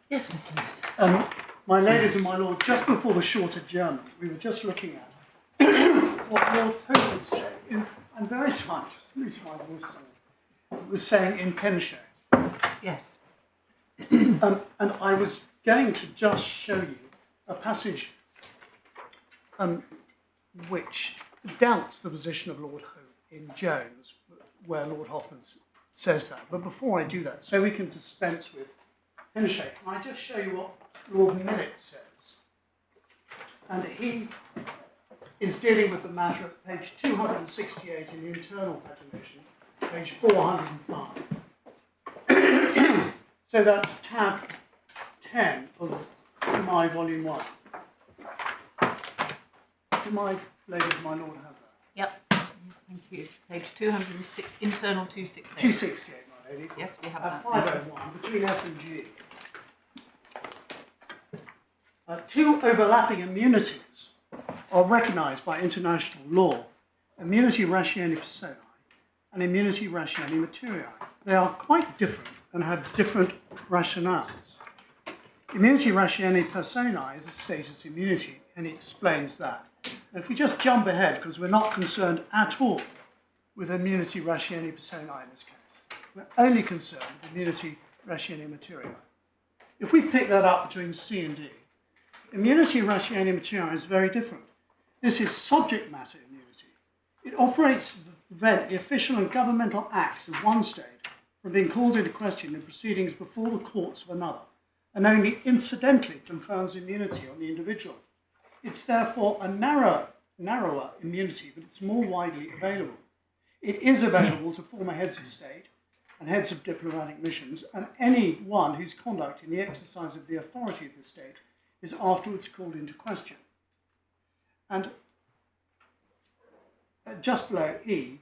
Yes, Mr. Lewis. My ladies and my lord, just before the short adjournment, we were just looking at what Lord Hope would say. I'm very sorry, just lose my voice. Was saying in Pinochet. Yes. And I was going to just show you a passage which doubts the position of Lord Hope in Jones, where Lord Hoffman says that. But before I do that, so we can dispense with Pinochet, can I just show you what Lord Millett says? And he is dealing with the matter at page 268 in the internal pagination, page 405. So that's tab 10 of my volume 1. Do my ladies and my lord have that? Yep. Yes, thank you. Page 206, internal 268. 268, my lady. Yes, we have At that. 501, between F and G. Two overlapping immunities are recognised by international law: immunity ratione personae and immunity ratione materiae. They are quite different and have different rationales. Immunity ratione personae is a status immunity, and he explains that. And if we just jump ahead, because we're not concerned at all with immunity ratione personae in this case, we're only concerned with immunity ratione materiae. If we pick that up between C and D, immunity ratione materiae is very different. This is subject matter immunity. It operates to prevent the official and governmental acts of one state from being called into question in proceedings before the courts of another, and only incidentally confers immunity on the individual. It's therefore a narrower immunity, but it's more widely available. It is available to former heads of state and heads of diplomatic missions, and anyone whose conduct in the exercise of the authority of the state is afterwards called into question. And just below E,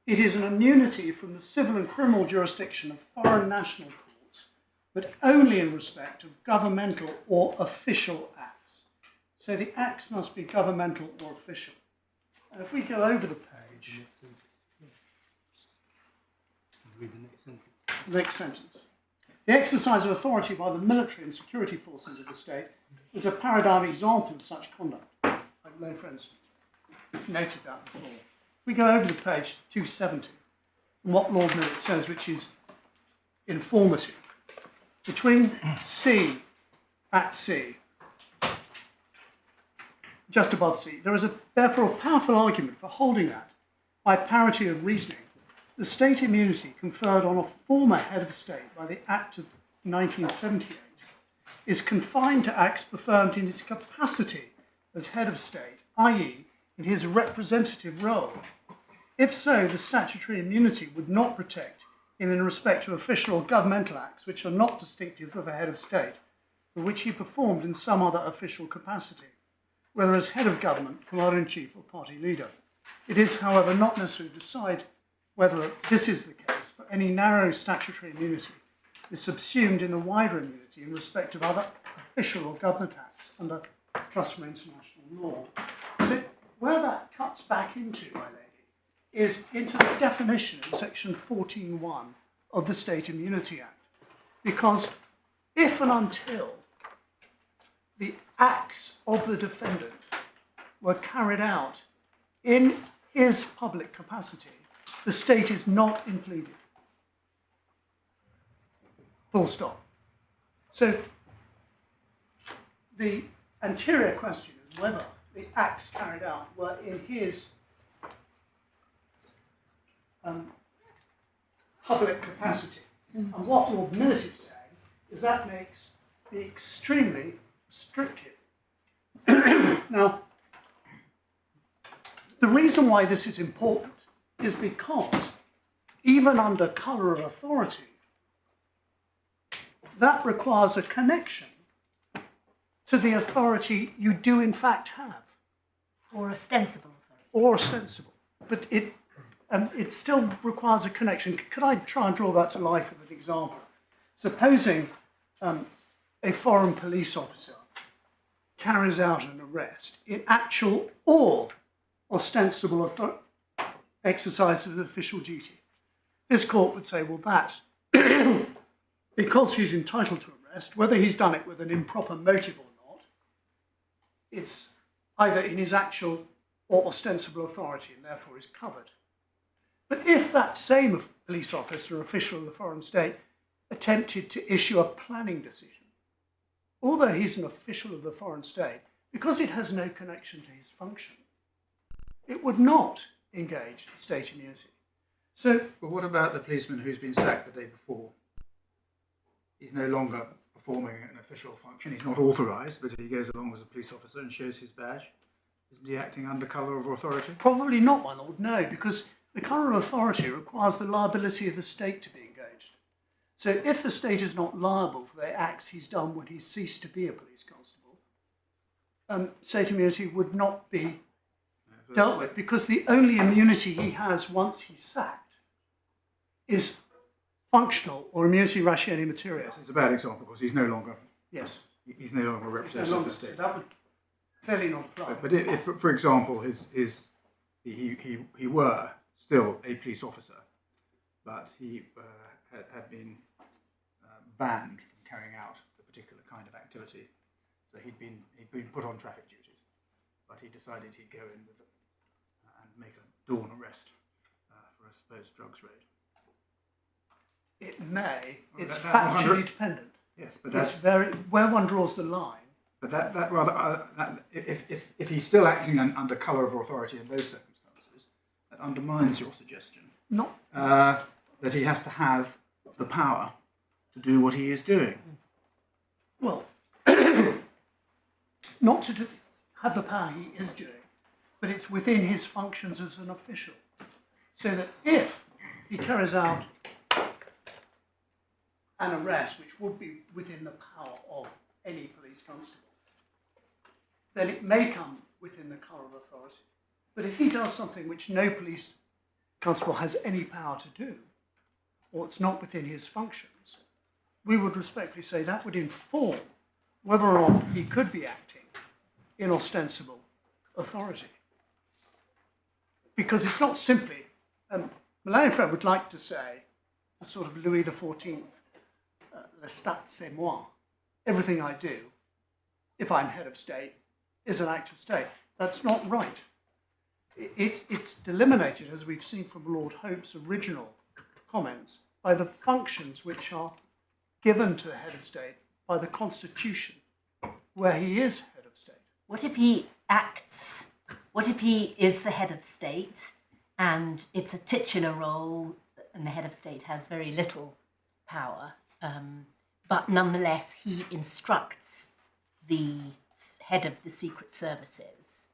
it is an immunity from the civil and criminal jurisdiction of foreign national courts, but only in respect of governmental or official acts. So the acts must be governmental or official. And if we go over the page, read the next sentence. The next sentence. The exercise of authority by the military and security forces of the state is a paradigm example of such conduct. I've known friends noted that before. If we go over to page 270, and what Lord Millett says, which is informative, between C, at C, just above C, there is therefore a powerful argument for holding that, by parity of reasoning, the state immunity conferred on a former head of state by the Act of 1978 is confined to acts performed in his capacity as head of state, i.e., in his representative role. If so, the statutory immunity would not protect him in respect to official or governmental acts which are not distinctive of a head of state, but which he performed in some other official capacity, whether as head of government, commander-in-chief, or party leader. It is, however, not necessary to decide whether this is the case, for any narrow statutory immunity is subsumed in the wider immunity in respect of other official or government acts under customary international law. So where that cuts back into, my lady, is into the definition in section 14.1 of the State Immunity Act. Because if and until the acts of the defendant were carried out in his public capacity, the state is not impleaded. Full stop. So the anterior question is whether the acts carried out were in his public capacity. And what Lord Millett is saying is that makes the extremely restrictive. Now, the reason why this is important is because even under colour of authority, that requires a connection to the authority you do in fact have. Or ostensible authority. Or ostensible. But it still requires a connection. Could I try and draw that to life with an example? Supposing a foreign police officer carries out an arrest in actual or ostensible exercise of official duty. This court would say, well, that because he's entitled to arrest, whether he's done it with an improper motive or not, it's either in his actual or ostensible authority and therefore is covered. But if that same police officer or official of the foreign state attempted to issue a planning decision, although he's an official of the foreign state, because it has no connection to his function, it would not engage state immunity. So, But what about the policeman who's been sacked the day before? He's no longer performing an official function. He's not authorised, but he goes along as a police officer and shows his badge. Isn't he acting under colour of authority? probably not, my lord, no, because the colour of authority requires the liability of the state to be engaged. So if the state is not liable for the acts he's done when he's ceased to be a police constable, state immunity would not be dealt with, because the only immunity he has once he's sacked is functional or immunity ratione material. Yes, it's a bad example because he's no longer Yes. he's no longer a It's no representative of longer, the so state. that would clearly not apply. But if, for example, he were still a police officer, but he had been banned from carrying out a particular kind of activity, so he'd been put on traffic duties, but he decided he'd go in with and make a dawn arrest for a supposed drugs raid. It may. Well, It's that factually dependent. Yes, but It's that's very where one draws the line. but that rather if he's still acting under colour of authority in those circumstances, that undermines your suggestion Not that he has to have the power to do what he is doing. well, not to have the power he is doing, but it's within his functions as an official. So that if he carries out an arrest, which would be within the power of any police constable, then it may come within the colour of authority. But if he does something which no police constable has any power to do, or it's not within his functions, we would respectfully say that would inform whether or not he could be acting in ostensible authority. Because it's not simply, Malay and Fred would like to say, a sort of Louis XIV, Lestat c'est moi, everything I do, if I'm head of state, is an act of state. That's not right. It's delimited, as we've seen from Lord Hope's original comments, by the functions which are given to the head of state by the Constitution, where he is head of state. What if he acts, what if he is the head of state and it's a titular role and the head of state has very little power, but nonetheless he instructs the head of the secret services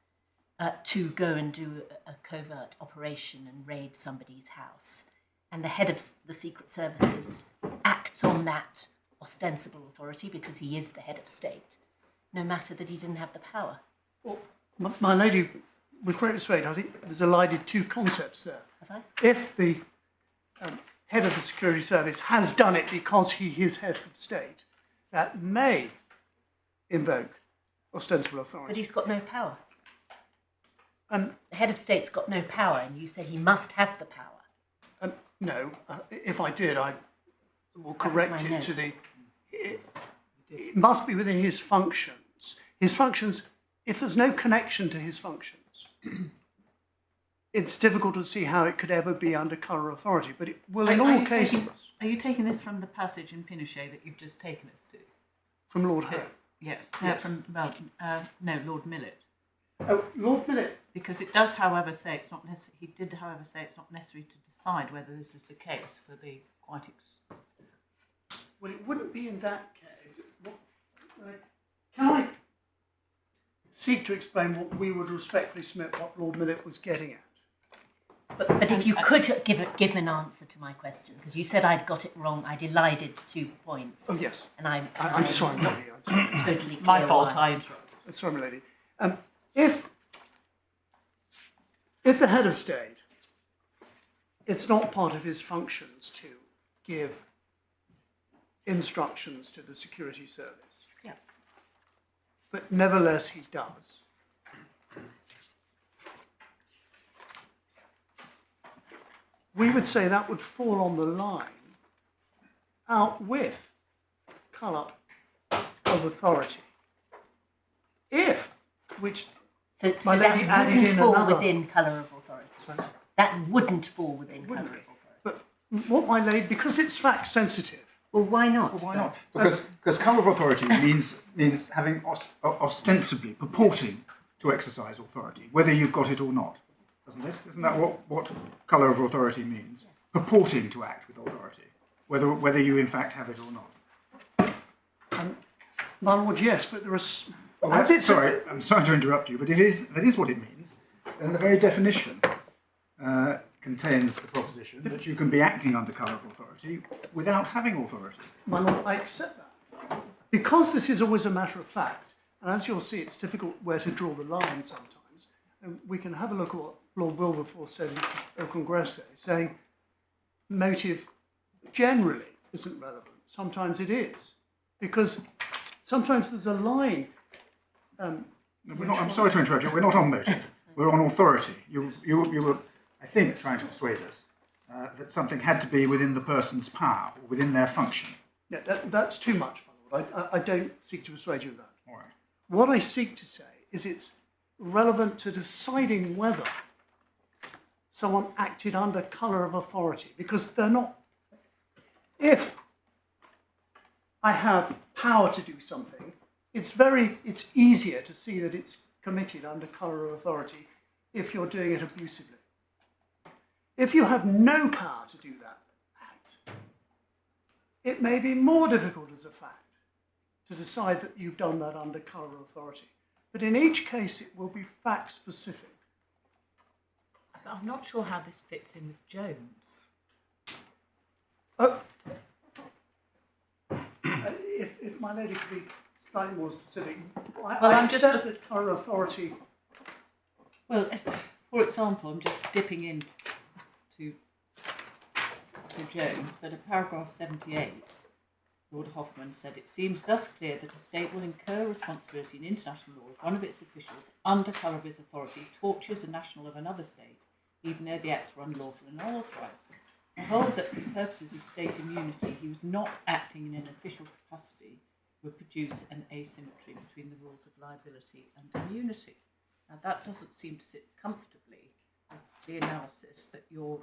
to go and do a covert operation and raid somebody's house, and the head of the secret services acts on that ostensible authority because he is the head of state, no matter that he didn't have the power. Well, my lady, with great respect, I think there's elided two concepts there. Have I? If the head of the security service has done it because he is head of state, that may invoke ostensible authority. But he's got no power. And The head of state's got no power, and you said he must have the power. no, if I did, I will correct my it note. to the. It must be within his functions. His functions, if there's no connection to his functions, it's difficult to see how it could ever be under colour authority. But it will in all cases. Are you taking this from the passage in Pinochet that you've just taken us to? From Lord Hope. Yes. Yes. No, Lord Millett. Oh, Lord Millett. Because it does, however, say it's not necessary. He did, however, say it's not necessary to decide whether this is the case for the quite. Well, it wouldn't be in that case. Can I seek to explain what we would respectfully submit what Lord Millett was getting at? But if you could give an answer to my question, because you said I'd got it wrong, I'd elided 2 points. Oh, yes. And I'm sorry, my lady. I'm sorry. totally clear My fault. why. I interrupted. Sorry, my lady. If the head of state, it's not part of his functions to give instructions to the security service. Yeah. But nevertheless, he does. We would say that would fall on the line out with colour of authority. If, which So my lady that added wouldn't in fall another- within colour of authority. That wouldn't fall within colour wouldn't of be. authority. But what my lady, because it's fact sensitive, Well, why not? Well, why not? Because colour of authority means having ostensibly, purporting to exercise authority, whether you've got it or not, doesn't it? Isn't that what colour of authority means? Purporting to act with authority, whether you in fact have it or not. my lord, yes, but there are. Well, as it's sorry, I'm sorry to interrupt you, but that is what it means. And the very definition contains the proposition that you can be acting under colour of authority without having authority. My lord, I accept that. Because this is always a matter of fact, and as you'll see, it's difficult where to draw the line sometimes. And we can have a look at what Lord Wilberforce said in El Congreso, saying motive generally isn't relevant. Sometimes it is. Because sometimes there's a line. I'm sorry to interrupt you. We're not on motive. We're on authority. You were, I think, trying to persuade us that something had to be within the person's power, or within their function. Yeah, that's too much, my lord. I don't seek to persuade you of that. All right. What I seek to say is it's relevant to deciding whether someone acted under colour of authority, because they're not. If I have power to do something, it's easier to see that it's committed under colour of authority if you're doing it abusively. If you have no power to do that act, it may be more difficult as a fact to decide that you've done that under colour of authority. But in each case, it will be fact specific. I'm not sure how this fits in with Jones. If my lady could be slightly more specific, Well, I I'm just accept that colour authority. Well, for example, I'm just dipping in to Jones, but at paragraph 78, Lord Hoffman said, it seems thus clear that a state will incur responsibility in international law if one of its officials, under colour of his authority, tortures a national of another state, even though the acts were unlawful and unauthorised. I hold that for the purposes of state immunity, he was not acting in an official capacity would produce an asymmetry between the rules of liability and immunity. Now, that doesn't seem to sit comfortably with the analysis that you're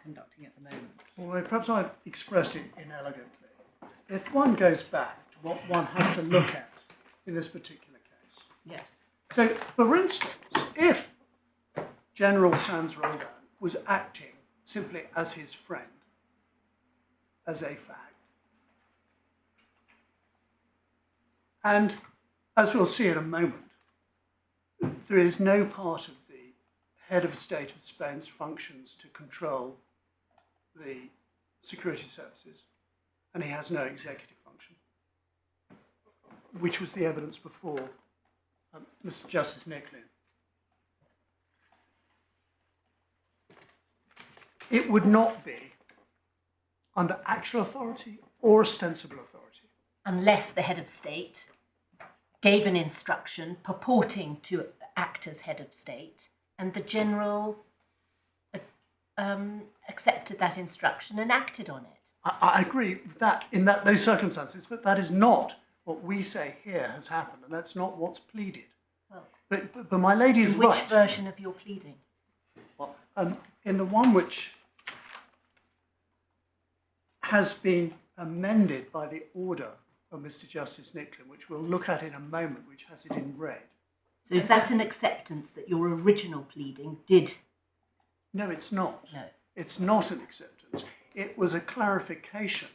conducting at the moment. Well, perhaps I've expressed it inelegantly. If one goes back to what one has to look at in this particular case. Yes. So, for instance, if General Sayn-Wittgenstein-Sayn was acting simply as his friend, as a fact, and as we'll see in a moment, there is no part of the head of state of Spain's functions to control the security services, and he has no executive function, which was the evidence before Mr. Justice Nicklin. It would not be under actual authority or ostensible authority. Unless the head of state gave an instruction purporting to act as head of state, and the general accepted that instruction and acted on it. I agree with that in those circumstances, but that is not what we say here has happened, and that's not what's pleaded. Well, But my lady is which right. version of your pleading? Well, in the one which has been amended by the order of Mr. Justice Nicklin, which we'll look at in a moment, which has it in red. So is that an acceptance that your original pleading did? No, it's not. No. It's not an acceptance. It was a clarification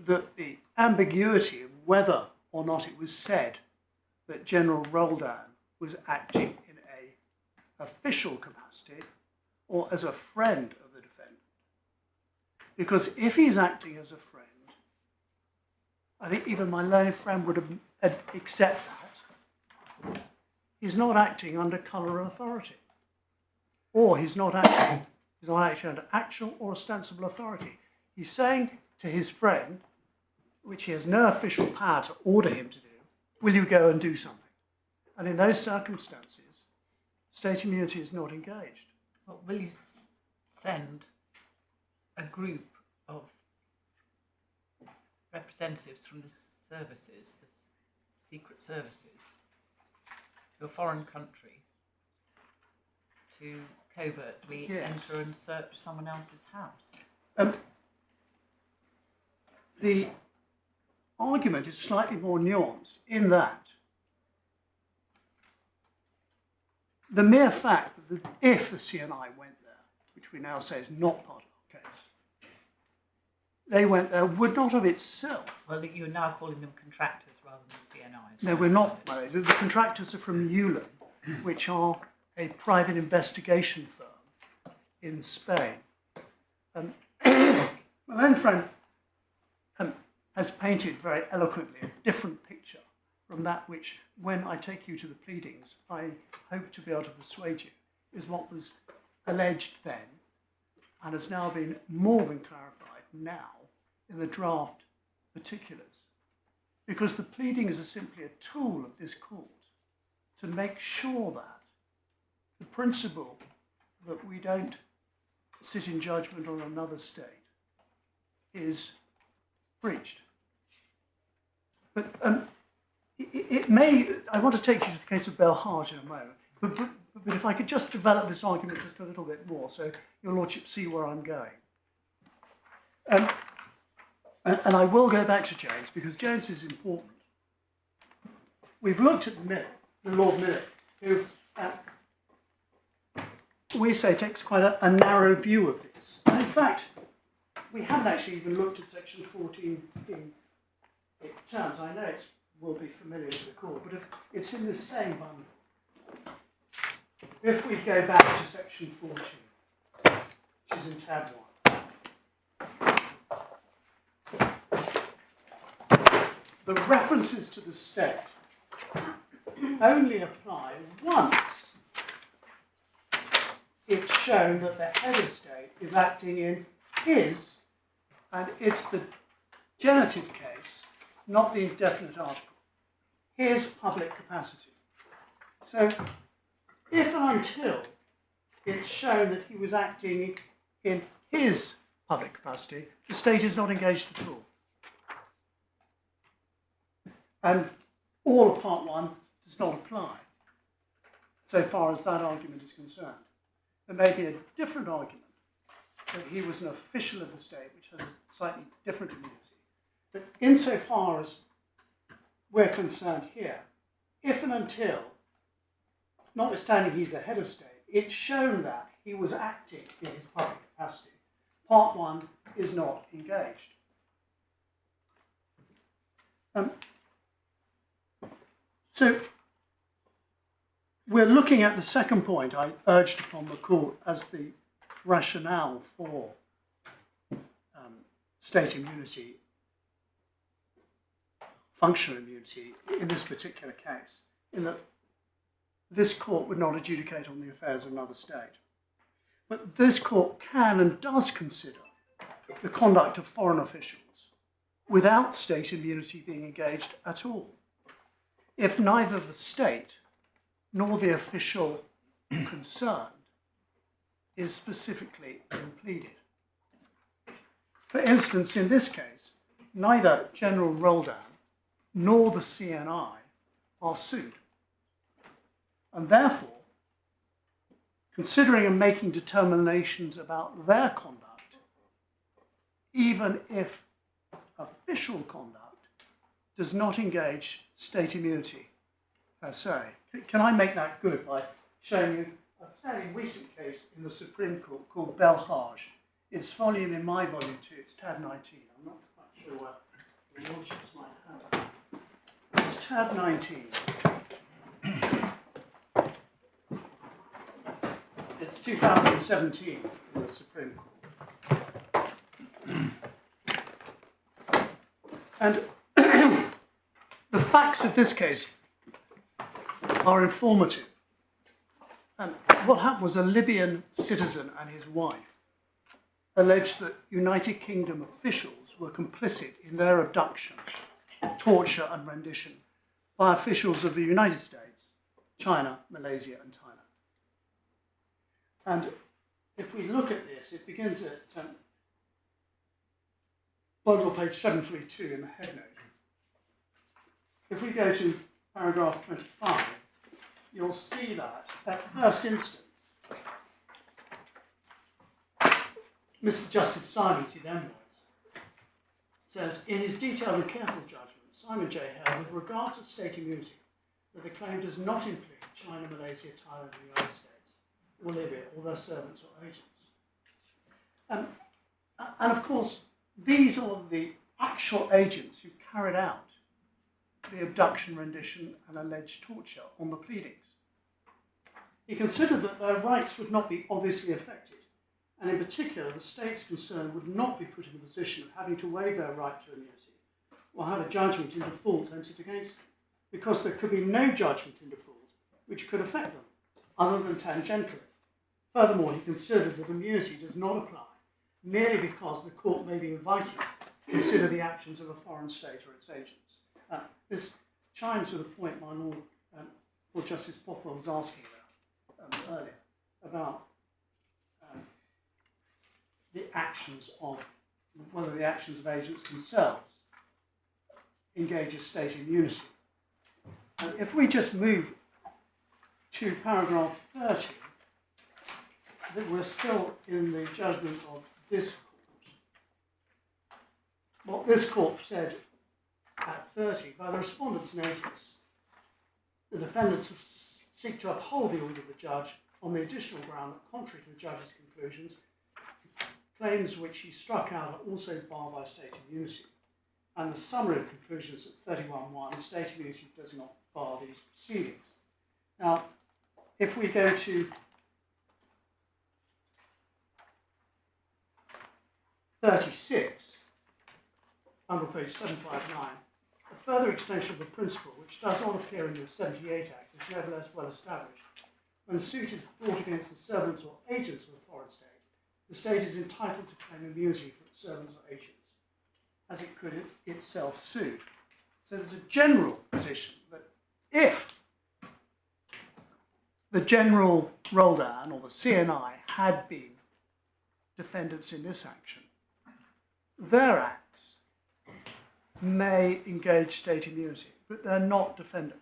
that the ambiguity of whether or not it was said that General Roldan was acting in a official capacity or as a friend of the defendant. Because if he's acting as a friend, I think even my learned friend would have accept that. He's not acting under colour of authority. Or he's not acting under actual or ostensible authority. He's saying to his friend, which he has no official power to order him to do, will you go and do something? And in those circumstances, state immunity is not engaged. Well, will you send a group of representatives from the services, the secret services, to a foreign country to covertly Yes. enter and search someone else's house. The argument is slightly more nuanced in that the mere fact that if the CNI went there, which we now say is not part of our case, they went there would not of itself. Well, you're now calling them contractors rather than CNIs. No, we're not. The contractors are from Nicklin, which are a private investigation firm in Spain. My own friend has painted very eloquently a different picture from that which, when I take you to the pleadings, I hope to be able to persuade you, is what was alleged then and has now been more than clarified now in the draft particulars. Because the pleadings are simply a tool of this court to make sure that the principle that we don't sit in judgment on another state is breached. But it may, I want to take you to the case of Belhage in a moment, but if I could just develop this argument just a little bit more so your lordship see where I'm going. And I will go back to Jones because Jones is important. We've looked at the Lord Millet, who we say takes quite a narrow view of this. And in fact, we haven't actually even looked at section 14 in terms. I know it will be familiar to the court, but if it's in the same bundle. If we go back to section 14, which is in tab 1, the references to the state only apply once it's shown that the head of state is acting in his, and it's the genitive case, not the indefinite article, his public capacity. So if and until it's shown that he was acting in his public capacity, the state is not engaged at all. And all of part 1 does not apply, so far as that argument is concerned. There may be a different argument that he was an official of the state, which has a slightly different immunity. But insofar as we're concerned here, if and until, notwithstanding he's the head of state, it's shown that he was acting in his public capacity, part 1 is not engaged. So we're looking at the second point I urged upon the court as the rationale for state immunity, functional immunity in this particular case, in that this court would not adjudicate on the affairs of another state. But this court can and does consider the conduct of foreign officials without state immunity being engaged at all, if neither the state nor the official concerned is specifically impleaded. For instance, in this case, neither General Roldan nor the CNI are sued. And therefore, considering and making determinations about their conduct, even if official conduct does not engage state immunity per se. Can I make that good by showing you a fairly recent case in the Supreme Court called Belhage? Its volume in my volume 2, it's tab 19. I'm not quite sure what the lordships might have. It's tab 19. It's 2017 in the Supreme Court. And the facts of this case are informative. What happened was a Libyan citizen and his wife alleged that United Kingdom officials were complicit in their abduction, torture and rendition by officials of the United States, China, Malaysia and Thailand. And if we look at this, it begins at bundle page 732 in the headnote. If we go to paragraph 25, you'll see that at first instance, Mr. Justice Simon, he then writes, says, in his detailed and careful judgment, Simon J. held with regard to state immunity that the claim does not implicate China, Malaysia, Thailand, and the United States, or Libya, or their servants or agents. And of course, these are the actual agents who carried out the abduction, rendition, and alleged torture on the pleadings. He considered that their rights would not be obviously affected, and in particular, the states concerned would not be put in the position of having to waive their right to immunity or have a judgment in default entered against them, because there could be no judgment in default which could affect them, other than tangentially. Furthermore, he considered that immunity does not apply merely because the court may be invited to consider the actions of a foreign state or its agents. This chimes with a point my Lord Justice Popplewell was asking about earlier, about the actions of, whether the actions of agents themselves engage a state immunity. And if we just move to paragraph 30, that we're still in the judgment of this court. What this court said at 30, by the respondent's notice, the defendants seek to uphold the order of the judge on the additional ground that, contrary to the judge's conclusions, claims which he struck out are also barred by state immunity. And the summary of conclusions at 31.1, state immunity does not bar these proceedings. Now, if we go to 36, under page 759, a further extension of the principle, which does not appear in the 78 Act, is nevertheless well established. When a suit is brought against the servants or agents of a foreign state, the state is entitled to claim immunity for its servants or agents, as it could itself sue. So there's a general position that if the general roll-down or the CNI had been defendants in this action, their acts may engage state immunity, but they're not defendants.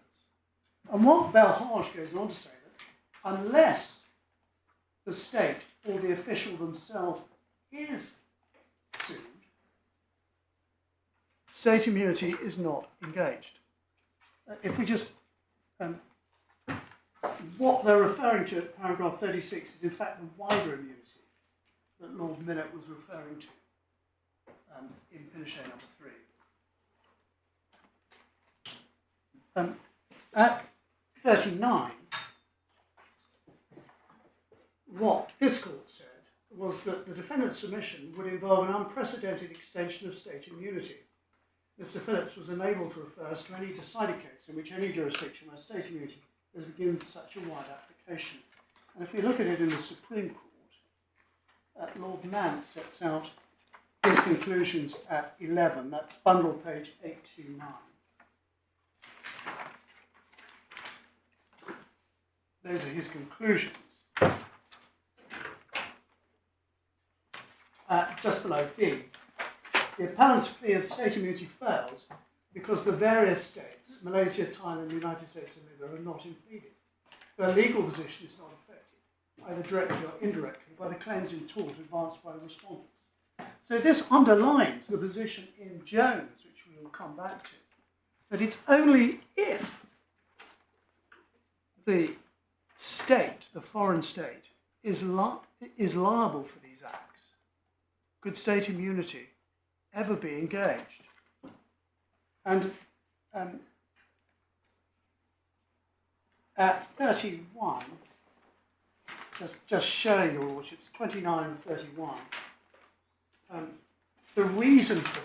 And what Belhage goes on to say, that unless the state or the official themselves is sued, state immunity is not engaged. If we just, what they're referring to at paragraph 36 is in fact the wider immunity that Lord Minute was referring to in Pinochet number 3. At 39, what this court said was that the defendant's submission would involve an unprecedented extension of state immunity. Mr. Phillips was unable to refer us to any decided case in which any jurisdiction where state immunity has been given such a wide application. And if we look at it in the Supreme Court, Lord Nant sets out his conclusions at 11, that's bundle page 829. Those are his conclusions. Just below B, the appellant's plea of state immunity fails because the various states, Malaysia, Thailand, the United States and Libya, are not impleaded. Their legal position is not affected, either directly or indirectly, by the claims in tort advanced by the respondents. So this underlines the position in Jones, which we will come back to, that it's only if the state, the foreign state, is liable for these acts could state immunity ever be engaged. And at 31, just showing your lordships, 29 and 31, the reason for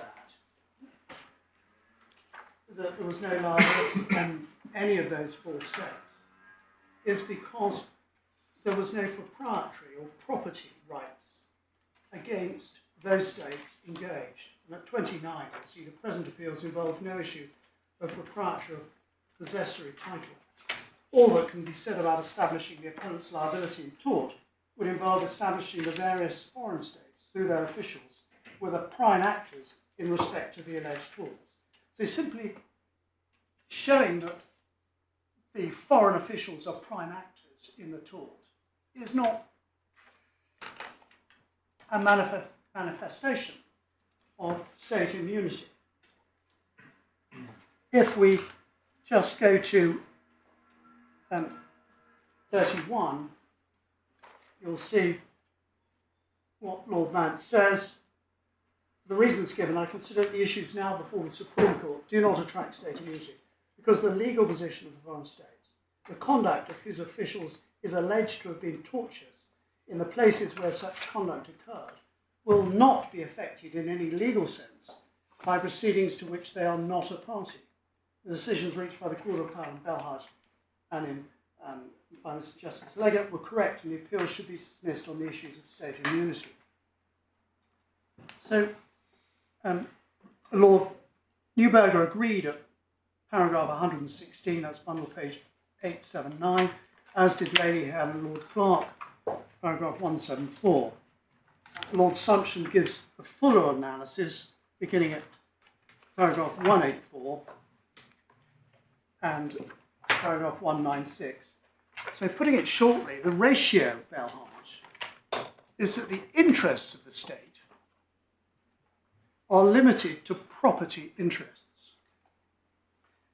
that there was no liability on any of those four states, is because there was no proprietary or property rights against those states engaged. And at 29, you'll see the present appeals involve no issue of proprietary or possessory title. All that can be said about establishing the appellant's liability in tort would involve establishing the various foreign states, through their officials, were the prime actors in respect of the alleged torts. So simply showing that the foreign officials are prime actors in the tort is not a manifestation of state immunity. If we just go to 31, you'll see what Lord Mant says. The reasons given, I consider the issues now before the Supreme Court do not attract state immunity because the legal position of the foreign states, the conduct of whose officials is alleged to have been tortious in the places where such conduct occurred, will not be affected in any legal sense by proceedings to which they are not a party. The decisions reached by the Court of Appeal in Belhaj and in Finance Justice Leggett were correct, and the appeal should be dismissed on the issues of state immunity. So, Lord Neuberger agreed at paragraph 116, that's bundle page 879, as did Lady Ham and Lord Clark, paragraph 174. Lord Sumption gives a fuller analysis beginning at paragraph 184 and paragraph 196. So putting it shortly, the ratio of Belhaj is that the interests of the state are limited to property interests.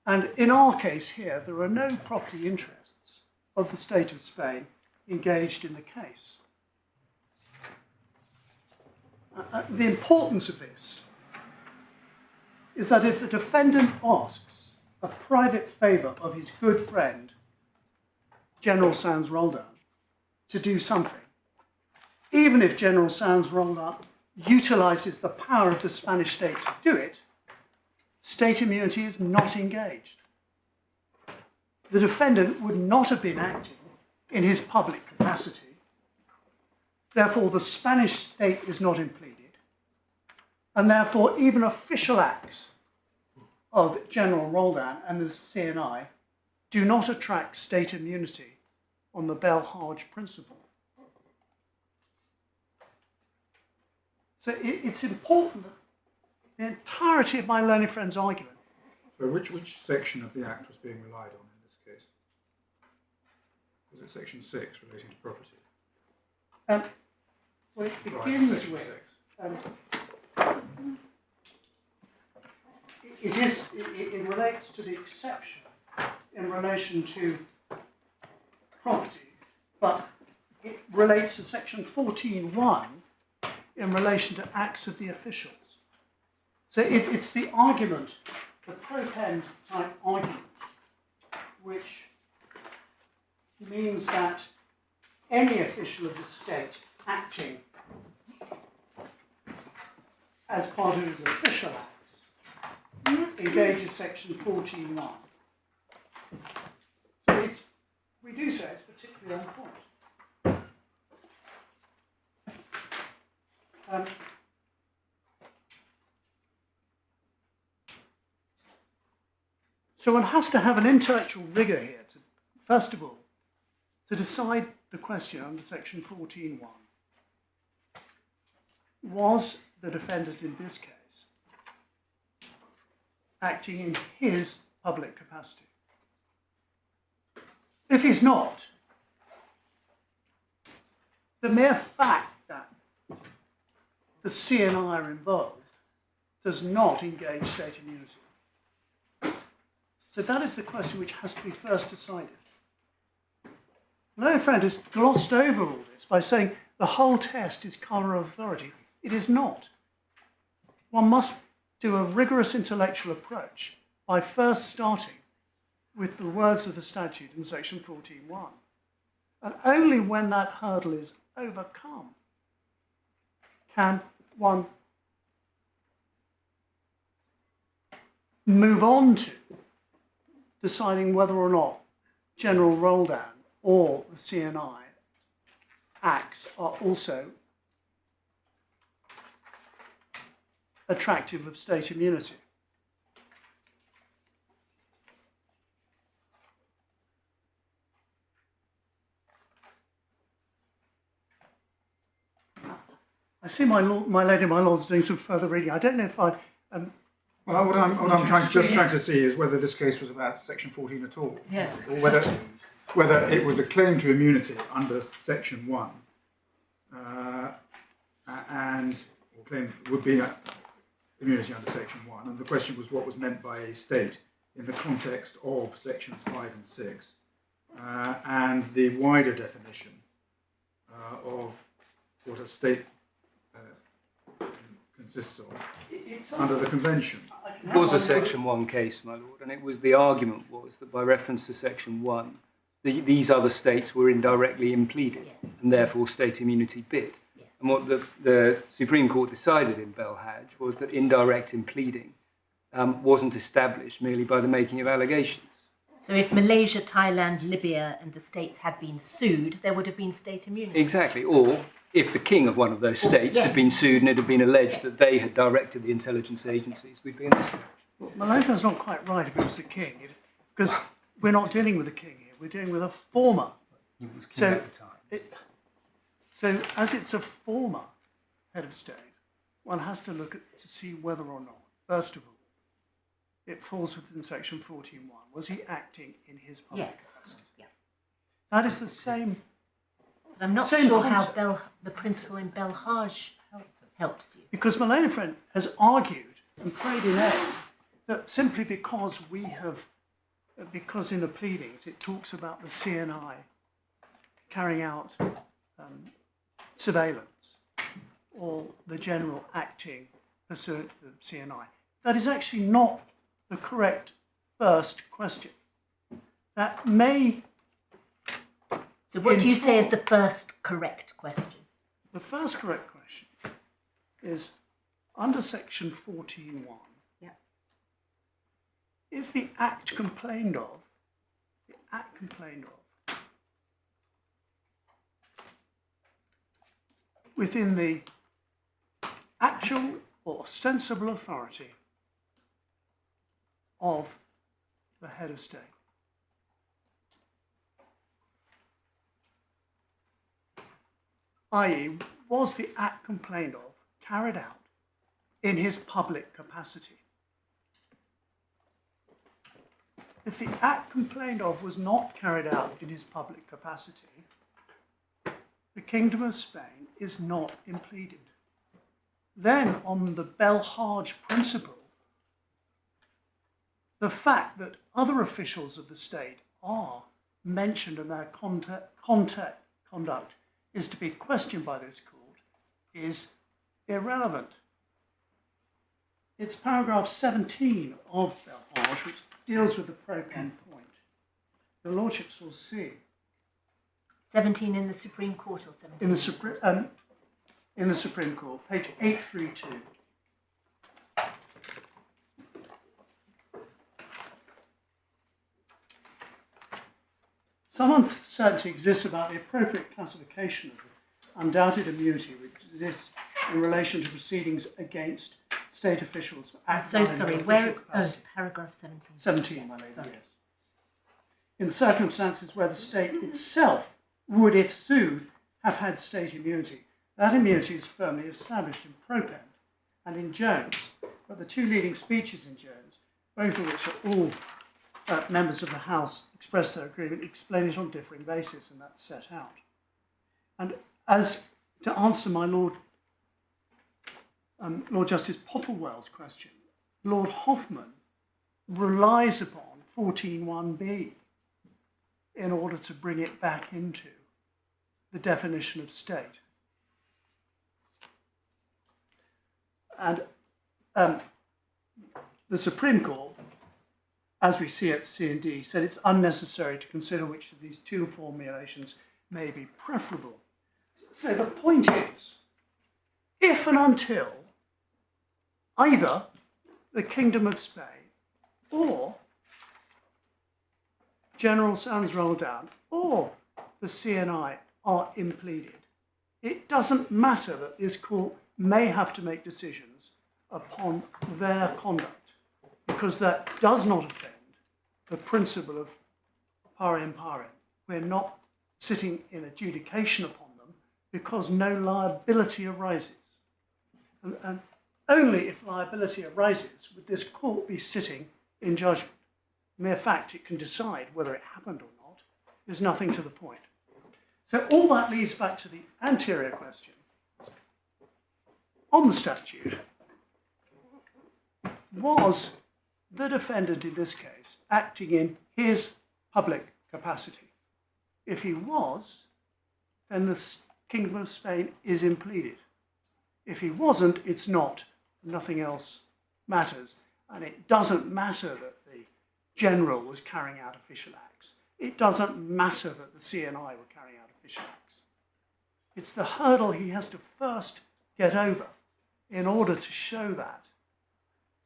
And in our case here, there are no property interests of the state of Spain engaged in the case. The importance of this is that if the defendant asks a private favour of his good friend, General Sayn-Roldan, to do something, even if General Sayn-Roldan utilises the power of the Spanish state to do it, state immunity is not engaged. The defendant would not have been acting in his public capacity. Therefore, the Spanish state is not impleaded. And therefore, even official acts of General Roldan and the CNI do not attract state immunity on the Belhaj principle. So it's important that the entirety of my learned friend's argument. So which section of the Act was being relied on in this case? Was it section 6 relating to property? Well, it begins with it relates to the exception in relation to property, but it relates to section 14.1 in relation to acts of the officials. So it's the argument, the pro-pen type argument, which means that any official of the state acting as part of his official acts engages section 14.1. So we do say it's particularly on point. So one has to have an intellectual rigour here, to, first of all, to decide the question under section 14.1. Was the defendant in this case acting in his public capacity? If he's not, the mere fact that the CNI are involved does not engage state immunity. So that is the question which has to be first decided. My friend has glossed over all this by saying the whole test is colour of authority. It is not. One must do a rigorous intellectual approach by first starting with the words of the statute in section 14.1. And only when that hurdle is overcome can one move on to deciding whether or not General Roldan or the CNI acts are also attractive of state immunity. I see my lady, my lord's doing some further reading. I don't know if I'd Well, what I'm trying to see is whether this case was about Section 14 at all. Yes. Or whether it was a claim to immunity under Section 1, or claim would be immunity under Section 1, and the question was what was meant by a state in the context of Sections 5 and 6, and the wider definition of what a state consists of under the Convention. It was a Section 1 case, my lord, and it was the argument was that by reference to Section 1, these other states were indirectly impleaded, and therefore state immunity bit. And what the Supreme Court decided in Belhaj was that indirect impleading wasn't established merely by the making of allegations. So if Malaysia, Thailand, Libya and the states had been sued, there would have been state immunity. Exactly. Or if the king of one of those states had been sued and it had been alleged that they had directed the intelligence agencies, we'd be in this. Well, Malaysia's not quite right if it was the king, because we're not dealing with the king here, we're dealing with a former. He was king at the time. So as it's a former head of state, one has to look at to see whether or not, first of all, it falls within Section 14.1. Was he acting in his public capacity? Yeah. That is the same. But I'm not Same sure concept. how the principle in Belhaj helps you. Because Malaysia Friend has argued and prayed in aid that simply because because in the pleadings it talks about the CNI carrying out surveillance or the general acting pursuant to the CNI. That is actually not the correct first question. That may... So what do you say is the first correct question? The first correct question is, under Section 14.1, is the act complained of, within the actual or ostensible authority of the head of state? I.e., was the act complained of carried out in his public capacity? If the act complained of was not carried out in his public capacity, the Kingdom of Spain is not impleaded. Then, on the Belhaj principle, the fact that other officials of the state are mentioned and their conduct is to be questioned by this court is irrelevant. It's paragraph 17 of Belhaj, which deals with the pro-con point. The Lordships will see. 17 in the Supreme Court or 17? In the Supreme Court, page 832. Some uncertainty exists about the appropriate classification of the undoubted immunity which exists in relation to proceedings against state officials for I'm acts so sorry, where? Oh, paragraph 17. 17, my lady, Sorry. yes. In circumstances where the state itself would, if sued, have had state immunity. That immunity is firmly established in Propend and in Jones, but the two leading speeches in Jones, both of which are all members of the House express their agreement, explain it on differing basis, and that's set out. And as to answer my Lord Justice Popplewell's question, Lord Hoffman relies upon 14.1b in order to bring it back into the definition of state. And the Supreme Court, as we see at C&D, said it's unnecessary to consider which of these two formulations may be preferable. So the point is, if and until either the Kingdom of Spain or General Sans Roldan or the CNI are impleaded, it doesn't matter that this court may have to make decisions upon their conduct, because that does not offend the principle of parem parem. We're not sitting in adjudication upon them because no liability arises. And only if liability arises would this court be sitting in judgment. Mere fact it can decide whether it happened or not is nothing to the point. So all that leads back to the anterior question. On the statute, was the defendant in this case acting in his public capacity? If he was, then the Kingdom of Spain is impleaded. If he wasn't, it's not. Nothing else matters. And it doesn't matter that the general was carrying out official acts. It doesn't matter that the CNI were carrying out official acts. It's the hurdle he has to first get over in order to show that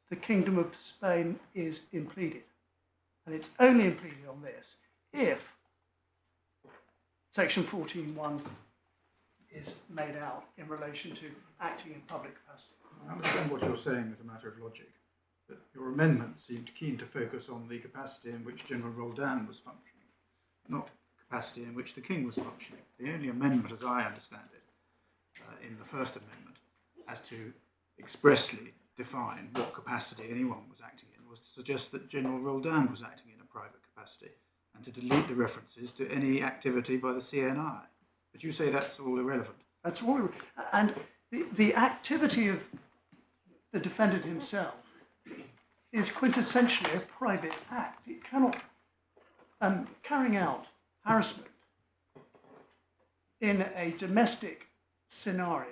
the Kingdom of Spain is impleaded. And it's only impleaded on this if Section 14.1 is made out in relation to acting in public capacity. I understand what you're saying as a matter of logic, but your amendment seemed keen to focus on the capacity in which General Roldan was functioning, not the capacity in which the King was functioning. The only amendment, as I understand it, in the First Amendment, as to expressly define what capacity anyone was acting in, was to suggest that General Roldan was acting in a private capacity and to delete the references to any activity by the CNI. But you say that's all irrelevant. That's all. And the activity of the defendant himself is quintessentially a private act. It cannot, carrying out harassment in a domestic scenario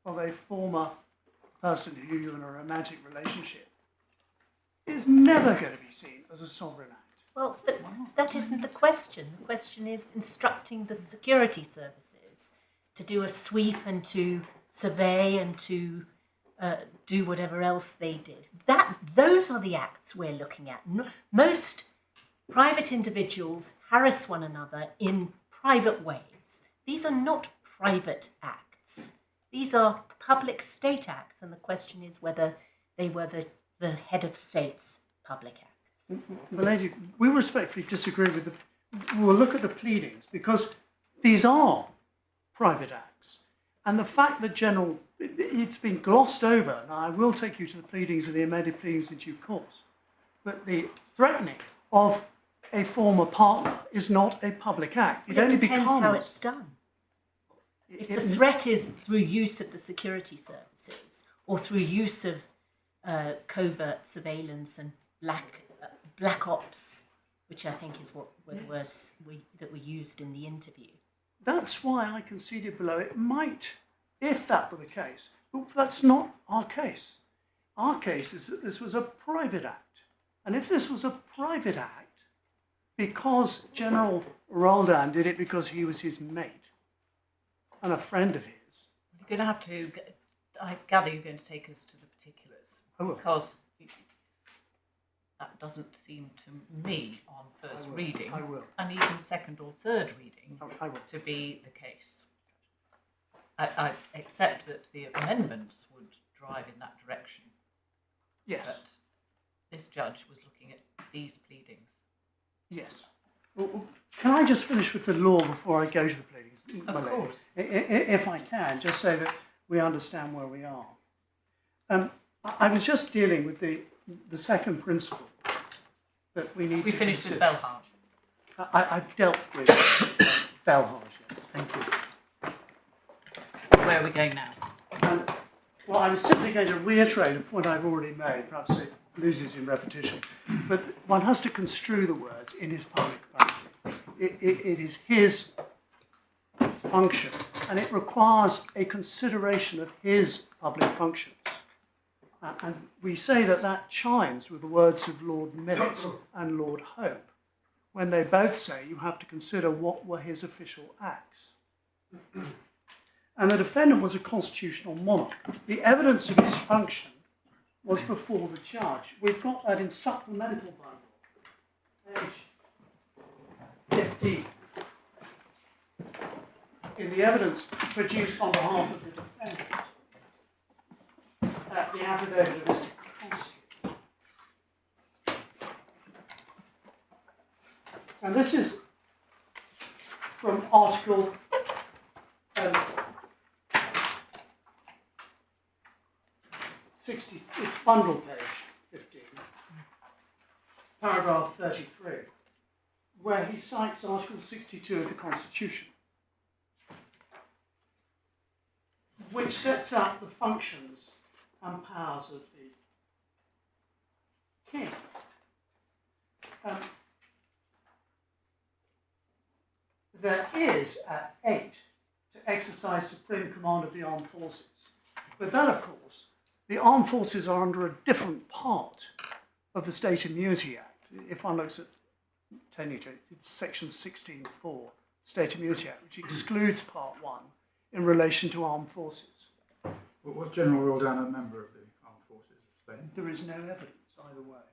of a former person who you're in a romantic relationship is never going to be seen as a sovereign act. Well, but that isn't the question. The question is instructing the security services to do a sweep and to survey and to do whatever else they did. Those are the acts we're looking at. Most private individuals harass one another in private ways. These are not private acts. These are public state acts, and the question is whether they were the head of state's public acts. Well, lady, we respectfully disagree with we'll look at the pleadings, because these are private acts. And the fact that it's been glossed over, and I will take you to the pleadings and the amended pleadings in due course, but the threatening of a former partner is not a public act. It only depends how it's done. If the threat is through use of the security services or through use of covert surveillance and black ops, which I think is what were the words that were used in the interview. That's why I conceded below it might, if that were the case, but that's not our case. Our case is that this was a private act. And if this was a private act, because General Roldan did it because he was his mate and a friend of his. You're going to have to, I gather you're going to take us to the particulars. I will. Because that doesn't seem to me on first reading, I will. and even second or third reading, I will. to be the case. I accept that the amendments would drive in that direction. Yes. But this judge was looking at these pleadings. Yes. Well, can I just finish with the law before I go to the pleadings? Of course. If I can, just so that we understand where we are. I was just dealing with the second principle that we need to finished consider. with Belharge. I've dealt with Belharge, yes. Thank you. So where are we going now? Well, I was simply going to reiterate a point I've already made. Perhaps it loses in repetition. But one has to construe the words in his public capacity. It is his function, and it requires a consideration of his public functions. And we say that chimes with the words of Lord Millet and Lord Hope, when they both say you have to consider what were his official acts. And the defendant was a constitutional monarch. The evidence of his function was before the judge. We've got that in supplemental bundle, page 15. In the evidence produced on behalf of the defendant, the affidavit of Mr. Constant. And this is from Article 16 bundle page 15, paragraph 33, where he cites Article 62 of the Constitution, which sets out the functions and powers of the king. There is, at 8, to exercise supreme command of the armed forces. But that, of course, the armed forces are under a different part of the State Immunity Act. If one looks at it's section 16.4, State Immunity Act, which excludes part 1 in relation to armed forces. Well, was General Roldan a member of the armed forces of Spain? There is no evidence either way.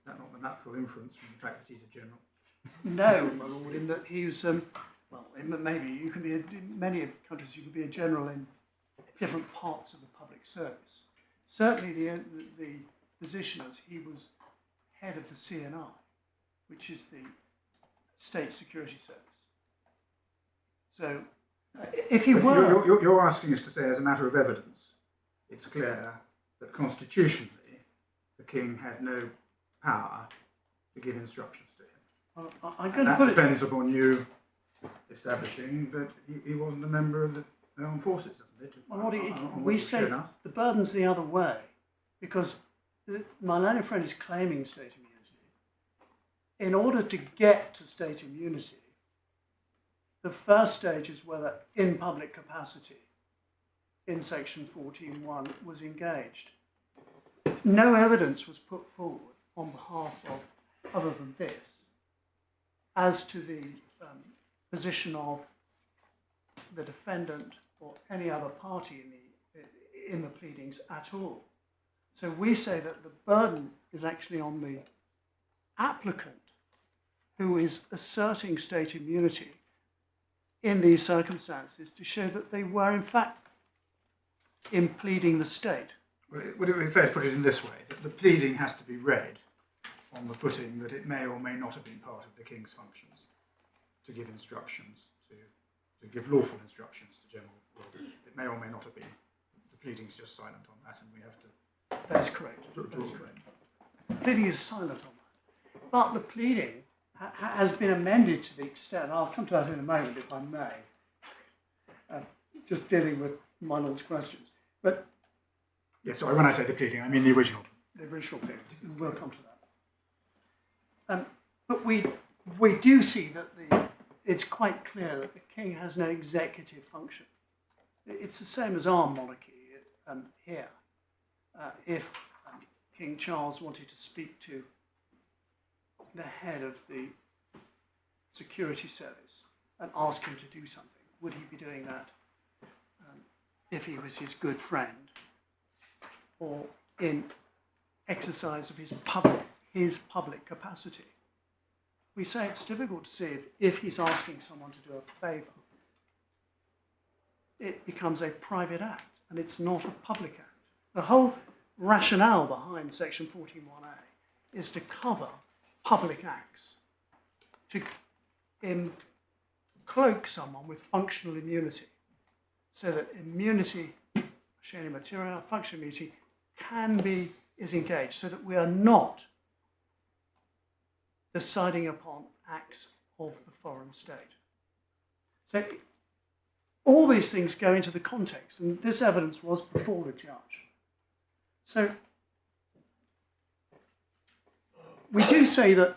Is that not the natural inference from the fact that he's a general? No, my lord, in that he was, well, maybe you can be, in many of the countries, you can be a general in different parts of the public service. Certainly the position as he was head of the CNI, which is the State Security Service. So, if he were... You're asking us to say, as a matter of evidence, it's clear that constitutionally the king had no power to give instructions to him. Well, I'm going to that put depends upon you establishing that he wasn't a member of the armed forces, doesn't it? Well, we say the burden's the other way, because my learned friend is claiming state immunity. In order to get to state immunity, the first stage is whether in public capacity in section 14.1 was engaged. No evidence was put forward on behalf of, other than this, as to the position of the defendant or any other party in the pleadings at all. So we say that the burden is actually on the applicant who is asserting state immunity in these circumstances to show that they were in fact impleading the state. Well, would it be fair to put it in this way, that the pleading has to be read on the footing that it may or may not have been part of the king's functions to give instructions, to give lawful instructions to General Roldan. It may or may not have been. The pleading's just silent on that, and we have to... That's correct. That's correct. The pleading is silent on that. But the pleading has been amended to the extent, I'll come to that in a moment if I may, just dealing with my lord's questions. But yes, sorry, when I say the pleading, I mean the original. The original pleading. We'll come to that. But we do see that it's quite clear that the king has no executive function. It's the same as our monarchy here. If King Charles wanted to speak to the head of the security service and ask him to do something, would he be doing that if he was his good friend or in exercise of his public capacity? We say it's difficult to see if he's asking someone to do a favour. It becomes a private act and it's not a public act. The whole rationale behind section 14.1a is to cover public acts, to cloak someone with functional immunity, so that immunity, sheni material, functional immunity, is engaged, so that we are not deciding upon acts of the foreign state. So all these things go into the context, and this evidence was before the judge. So we do say that,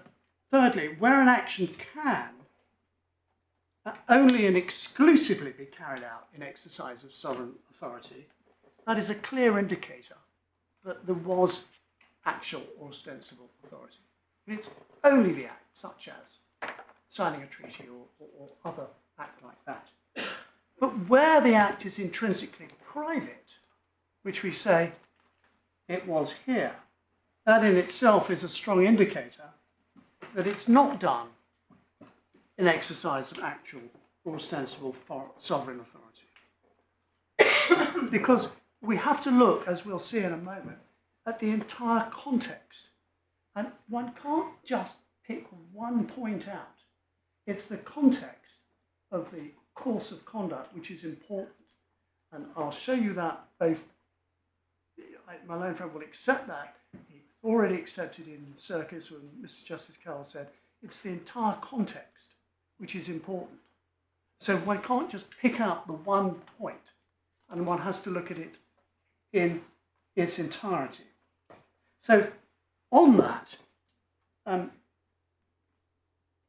thirdly, where an action can only and exclusively be carried out in exercise of sovereign authority, that is a clear indicator that there was actual or ostensible authority. And it's only the act, such as signing a treaty or other act like that. But where the act is intrinsically private, which we say it was here, that in itself is a strong indicator that it's not done in exercise of actual or ostensible sovereign authority. Because we have to look, as we'll see in a moment, at the entire context. And one can't just pick one point out. It's the context of the course of conduct which is important. And I'll show you that both my learned friend will accept that. He already accepted in Circus when Mr. Justice Carroll said it's the entire context which is important. So one can't just pick out the one point, and one has to look at it in its entirety. So on that,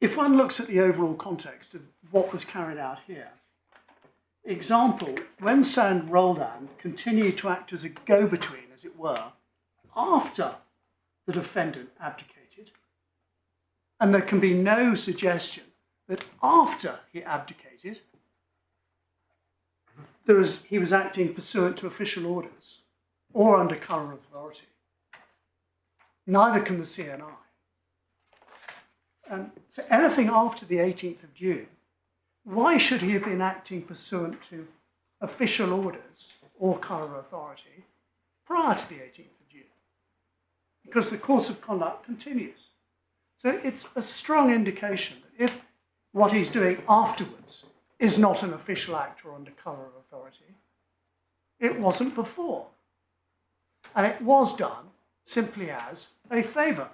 if one looks at the overall context of what was carried out here, example, when Sayn-Wittgenstein continued to act as a go-between, as it were, after the defendant abdicated, and there can be no suggestion that after he abdicated, he was acting pursuant to official orders or under colour of authority. Neither can the CNI. So anything after the 18th of June, why should he have been acting pursuant to official orders or colour of authority prior to the 18th of June? Because the course of conduct continues. So it's a strong indication that if what he's doing afterwards is not an official act or under colour of authority, it wasn't before. And it was done simply as a favour.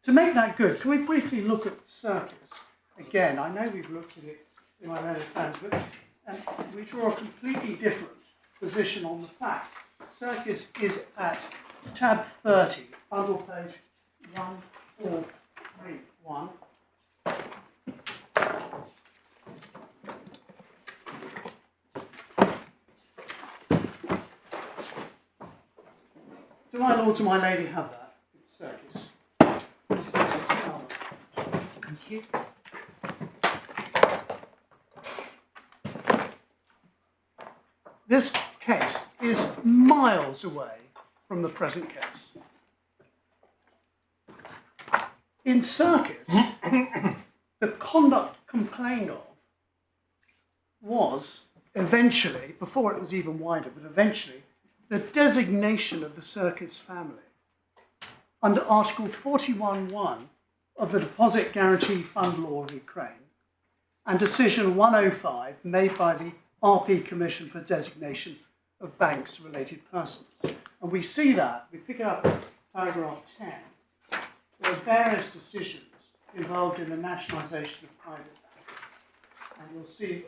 To make that good, can we briefly look at Circus? Again, I know we've looked at it in my learned plans, but we draw a completely different position on the facts. Circus is at tab 30, bundle page 1431. Do my lords and my lady have that? It's Circus. Thank you. This case is miles away from the present case. In Circus, the conduct complained of was eventually, before it was even wider, but eventually, the designation of the Circus family under Article 41.1 of the Deposit Guarantee Fund Law of Ukraine and Decision 105 made by the RP Commission for Designation of Banks-Related Persons. And we see that, we pick it up in paragraph 10, there are various decisions involved in the nationalisation of private banks. And you'll see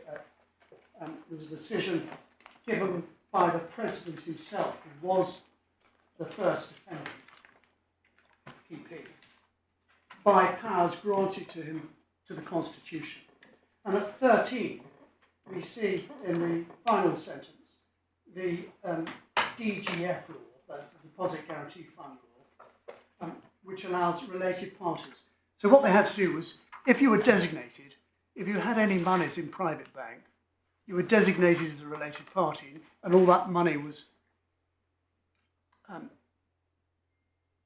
there's a decision given by the President himself, who was the first defendant, PP, by powers granted to him to the Constitution. And at 13, we see in the final sentence the DGF law, that's the Deposit Guarantee Fund law, which allows related parties. So what they had to do was, if you were designated, if you had any monies in private bank, you were designated as a related party, and all that money was,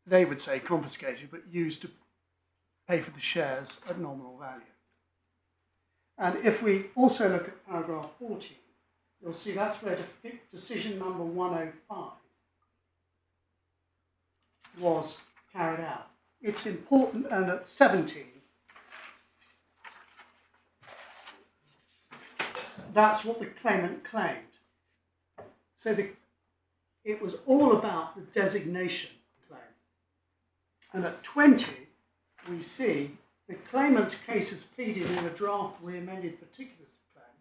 they would say confiscated, but used to pay for the shares at nominal value. And if we also look at paragraph 14, you'll see that's where decision number 105 was carried out. It's important, and at 17, that's what the claimant claimed. So it was all about the designation claim. And at 20, we see the claimant's case is pleaded in a draft re-amended particulars claim,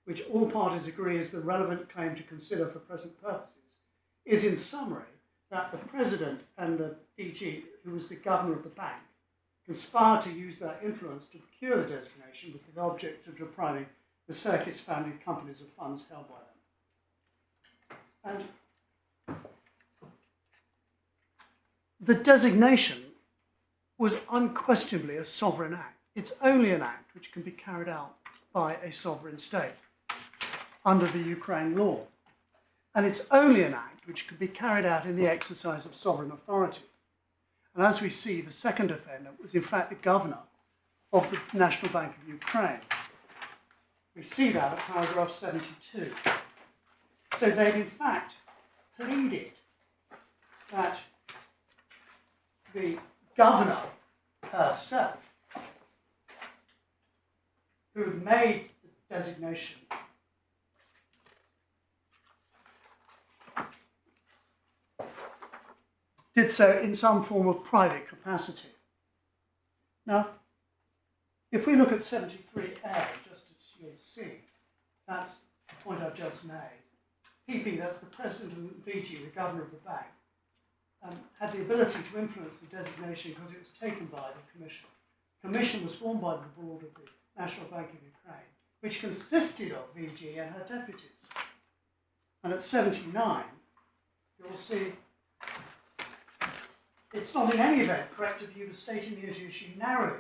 which all parties agree is the relevant claim to consider for present purposes, is in summary that the President and the DG, who was the governor of the bank, conspired to use their influence to procure the designation with the object of depriving the Circus family companies of funds held by them. And the designation was unquestionably a sovereign act. It's only an act which can be carried out by a sovereign state under the Ukraine law. And it's only an act which can be carried out in the exercise of sovereign authority. And as we see, the second defendant was in fact the governor of the National Bank of Ukraine. We see that at paragraph 72. So they've in fact pleaded that the governor herself, who had made the designation did so in some form of private capacity. Now, if we look at 73A, just as you'll see, that's the point I've just made. PP, that's the president and VG, the governor of the bank, had the ability to influence the designation because it was taken by the commission. The commission was formed by the board of the National Bank of Ukraine, which consisted of VG and her deputies. And at 79, you'll see it's not in any event correct to view the state immunity issue narrowly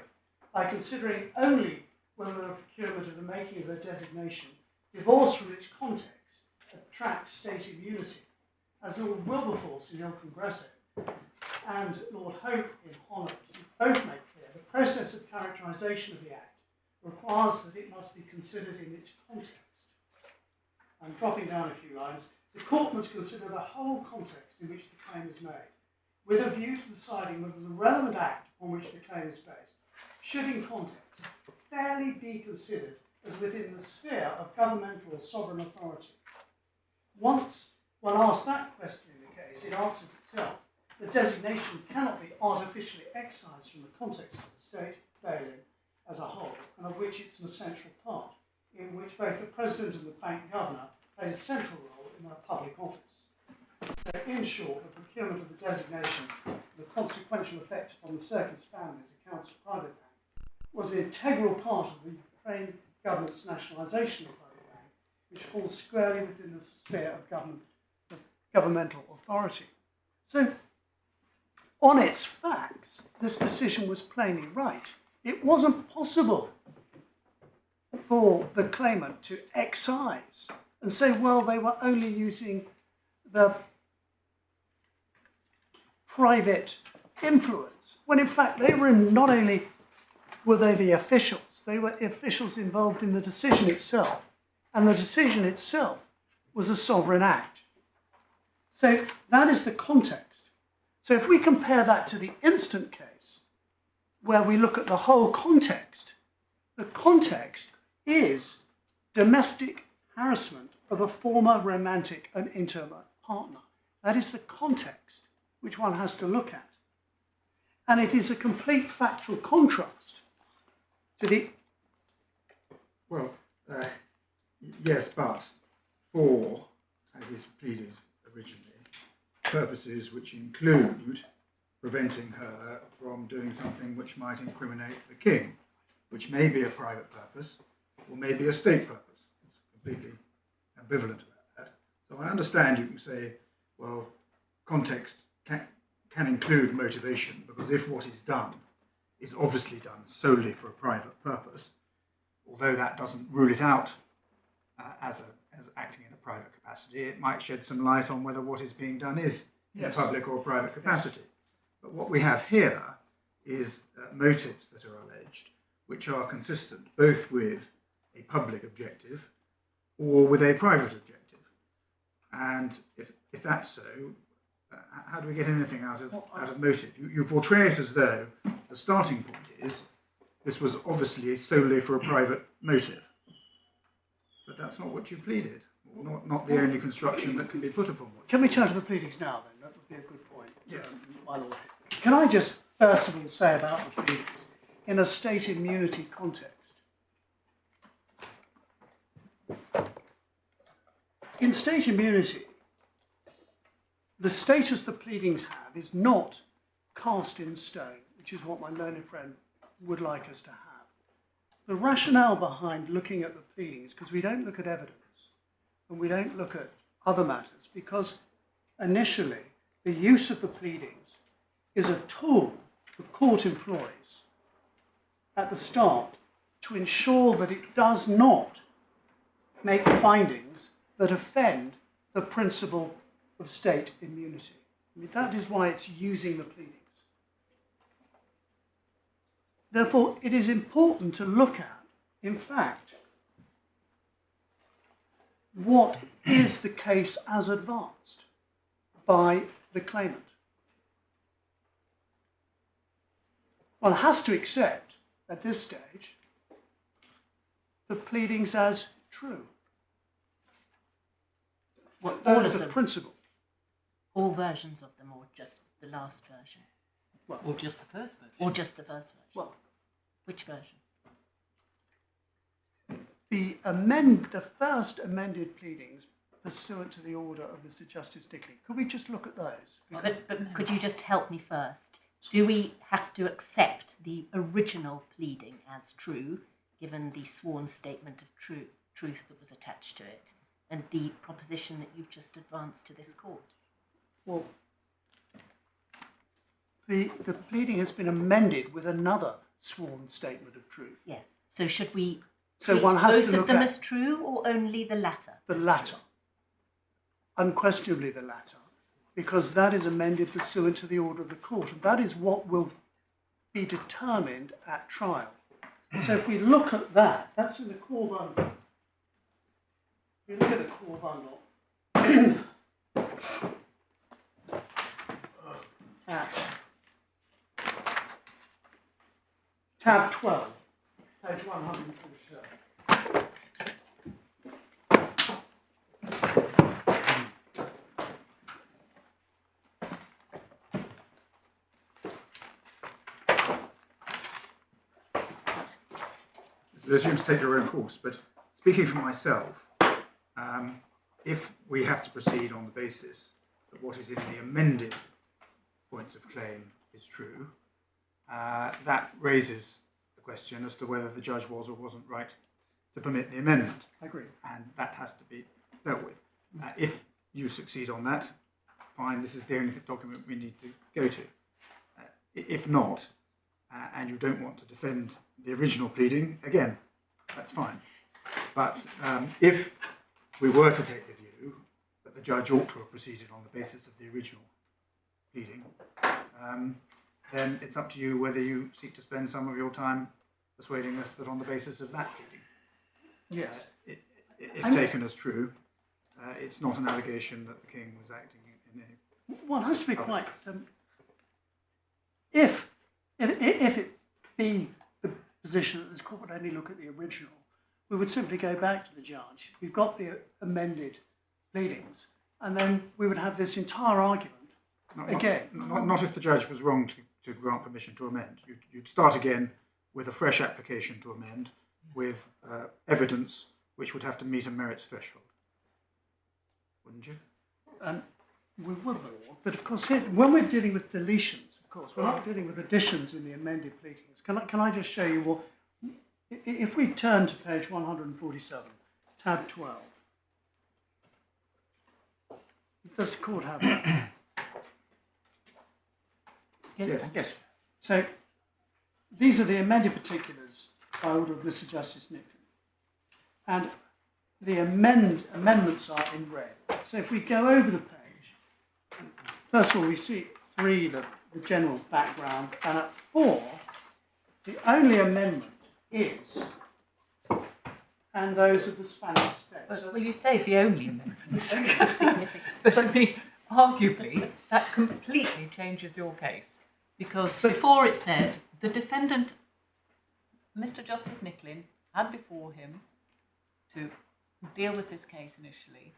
by considering only whether the procurement of the making of a designation, divorced from its context, attracts state immunity. As Lord Wilberforce in Il Congresso and Lord Hope in Holland both make clear, the process of characterisation of the Act requires that it must be considered in its context. I'm dropping down a few lines. The court must consider the whole context in which the claim is made, with a view to deciding whether the relevant act on which the claim is based should, in context, fairly be considered as within the sphere of governmental or sovereign authority. Once one asks that question in the case, it answers itself. The designation cannot be artificially excised from the context of the state failing as a whole, and of which it's an essential part, in which both the president and the bank governor play a central role in their public office. So, in short, the procurement of the designation and the consequential effect upon the circus families, accounts of private bank, was an integral part of the Ukraine government's nationalisation of private bank, which falls squarely within the sphere of governmental authority. So, on its facts, this decision was plainly right. It wasn't possible for the claimant to excise and say, well, they were only using the private influence, when in fact they were not only were they the officials, they were officials involved in the decision itself, and the decision itself was a sovereign act. So that is the context. So if we compare that to the instant case, where we look at the whole context, the context is domestic harassment of a former romantic and intimate partner. That is the context which one has to look at. And it is a complete factual contrast to the... Well, yes, but for, as is pleaded originally, purposes which include preventing her from doing something which might incriminate the king, which may be a private purpose or may be a state purpose. It's completely ambivalent about that. So I understand you can say, well, context can include motivation, because if what is done is obviously done solely for a private purpose, although that doesn't rule it out as acting in a private capacity, it might shed some light on whether what is being done is in a public or private capacity. But what we have here is motives that are alleged, which are consistent both with a public objective or with a private objective. And if that's so, how do we get anything out of motive? You portray it as though the starting point is this was obviously solely for a private motive. But that's not what you pleaded, or not the only construction that can be put upon what. Can we turn to the pleadings now, then? That would be a good point, my lord. Can I just first of all say about the pleadings, in a state immunity context? In state immunity, the status the pleadings have is not cast in stone, which is what my learned friend would like us to have. The rationale behind looking at the pleadings, because we don't look at evidence and we don't look at other matters, because initially the use of the pleadings is a tool the court employs at the start to ensure that it does not make findings that offend the principle of state immunity. I mean, that is why it's using the pleadings. Therefore, it is important to look at, in fact, what is the case as advanced by the claimant. One has to accept, at this stage, the pleadings as true. Well, That is the principle. All versions of them, or just the last version? Or just the first version? Or just the first version? Well, Which version? the first amended pleadings pursuant to the order of Mr. Justice Nicklin. Could we just look at those? But could you just help me first? Do we have to accept the original pleading as true, given the sworn statement of truth that was attached to it, and the proposition that you've just advanced to this court? Well, the pleading has been amended with another sworn statement of truth. Yes. So should we So treat one has both to of look them at as true, or only the latter? the latter. Unquestionably the latter, because that is amended pursuant to the order of the court, and that is what will be determined at trial. So if we look at that, that's in the core bundle. If you look at the core bundle, at tab 12, page 147. Let's assume to take your own course, but speaking for myself, if we have to proceed on the basis that what is in the amended points of claim is true, that raises the question as to whether the judge was or wasn't right to permit the amendment. I agree. And that has to be dealt with. If you succeed on that, fine, this is the only document we need to go to. If not, and you don't want to defend the original pleading, again, that's fine. But if we were to take the view that the judge ought to have proceeded on the basis of the original pleading, then it's up to you whether you seek to spend some of your time persuading us that on the basis of that pleading, Yes. if taken as true, it's not an allegation that the king was acting in a... One has to be quite... if it be the position that this court would only look at the original, we would simply go back to the judge. We've got the amended pleadings, and then we would have this entire argument again. Not if the judge was wrong to grant permission to amend. You'd start again with a fresh application to amend, with evidence which would have to meet a merits threshold. Wouldn't you? We would, my lord, but of course, here, when we're dealing with deletions, of course, we're not dealing with additions in the amended pleadings. Can I just show you what? If we turn to page 147, tab 12, does the court have that? Yes. Yes. So these are the amended particulars by order of Mr. Justice Nicklin, and the amendments are in red. So if we go over the page, first of all, we see 3, the general background, and at 4, the only amendment is, and those of the Spanish states. Well, you say the only amendments. But I mean, arguably, that completely changes your case. Because before it said, the defendant, Mr. Justice Nicklin, had before him to deal with this case initially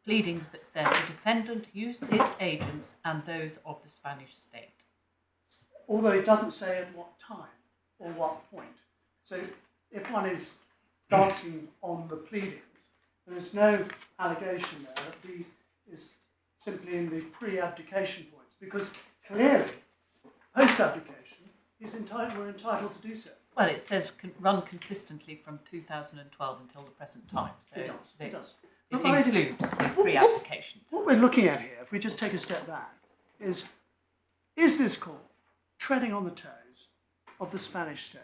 pleadings that said the defendant used his agents and those of the Spanish state. Although it doesn't say at what time or what point. So if one is dancing on the pleadings, there is no allegation there that these is simply in the pre-abdication points, because clearly post-abdication we're entitled to do so. Well, it says run consistently from 2012 until the present time. So It does. It includes the pre-abdication. What we're looking at here, if we just take a step back, is this court treading on the toes of the Spanish state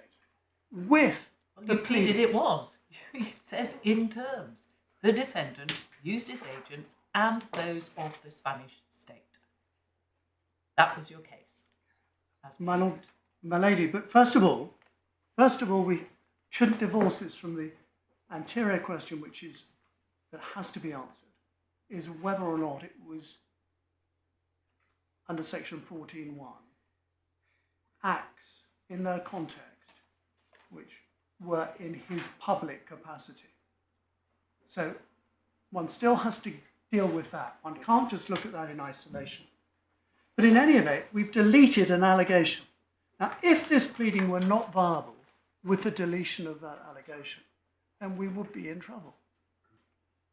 with the You pleaded pleadings? it was. It says in terms, the defendant used his agents and those of the Spanish state. That was your case. My lord, my lady, but first of all, we shouldn't divorce this from the anterior question, which is that has to be answered, is whether or not it was under section 14.1 acts in their context which were in his public capacity. So one still has to deal with that. One can't just look at that in isolation. But in any event, we've deleted an allegation. Now, if this pleading were not viable with the deletion of that allegation, then we would be in trouble.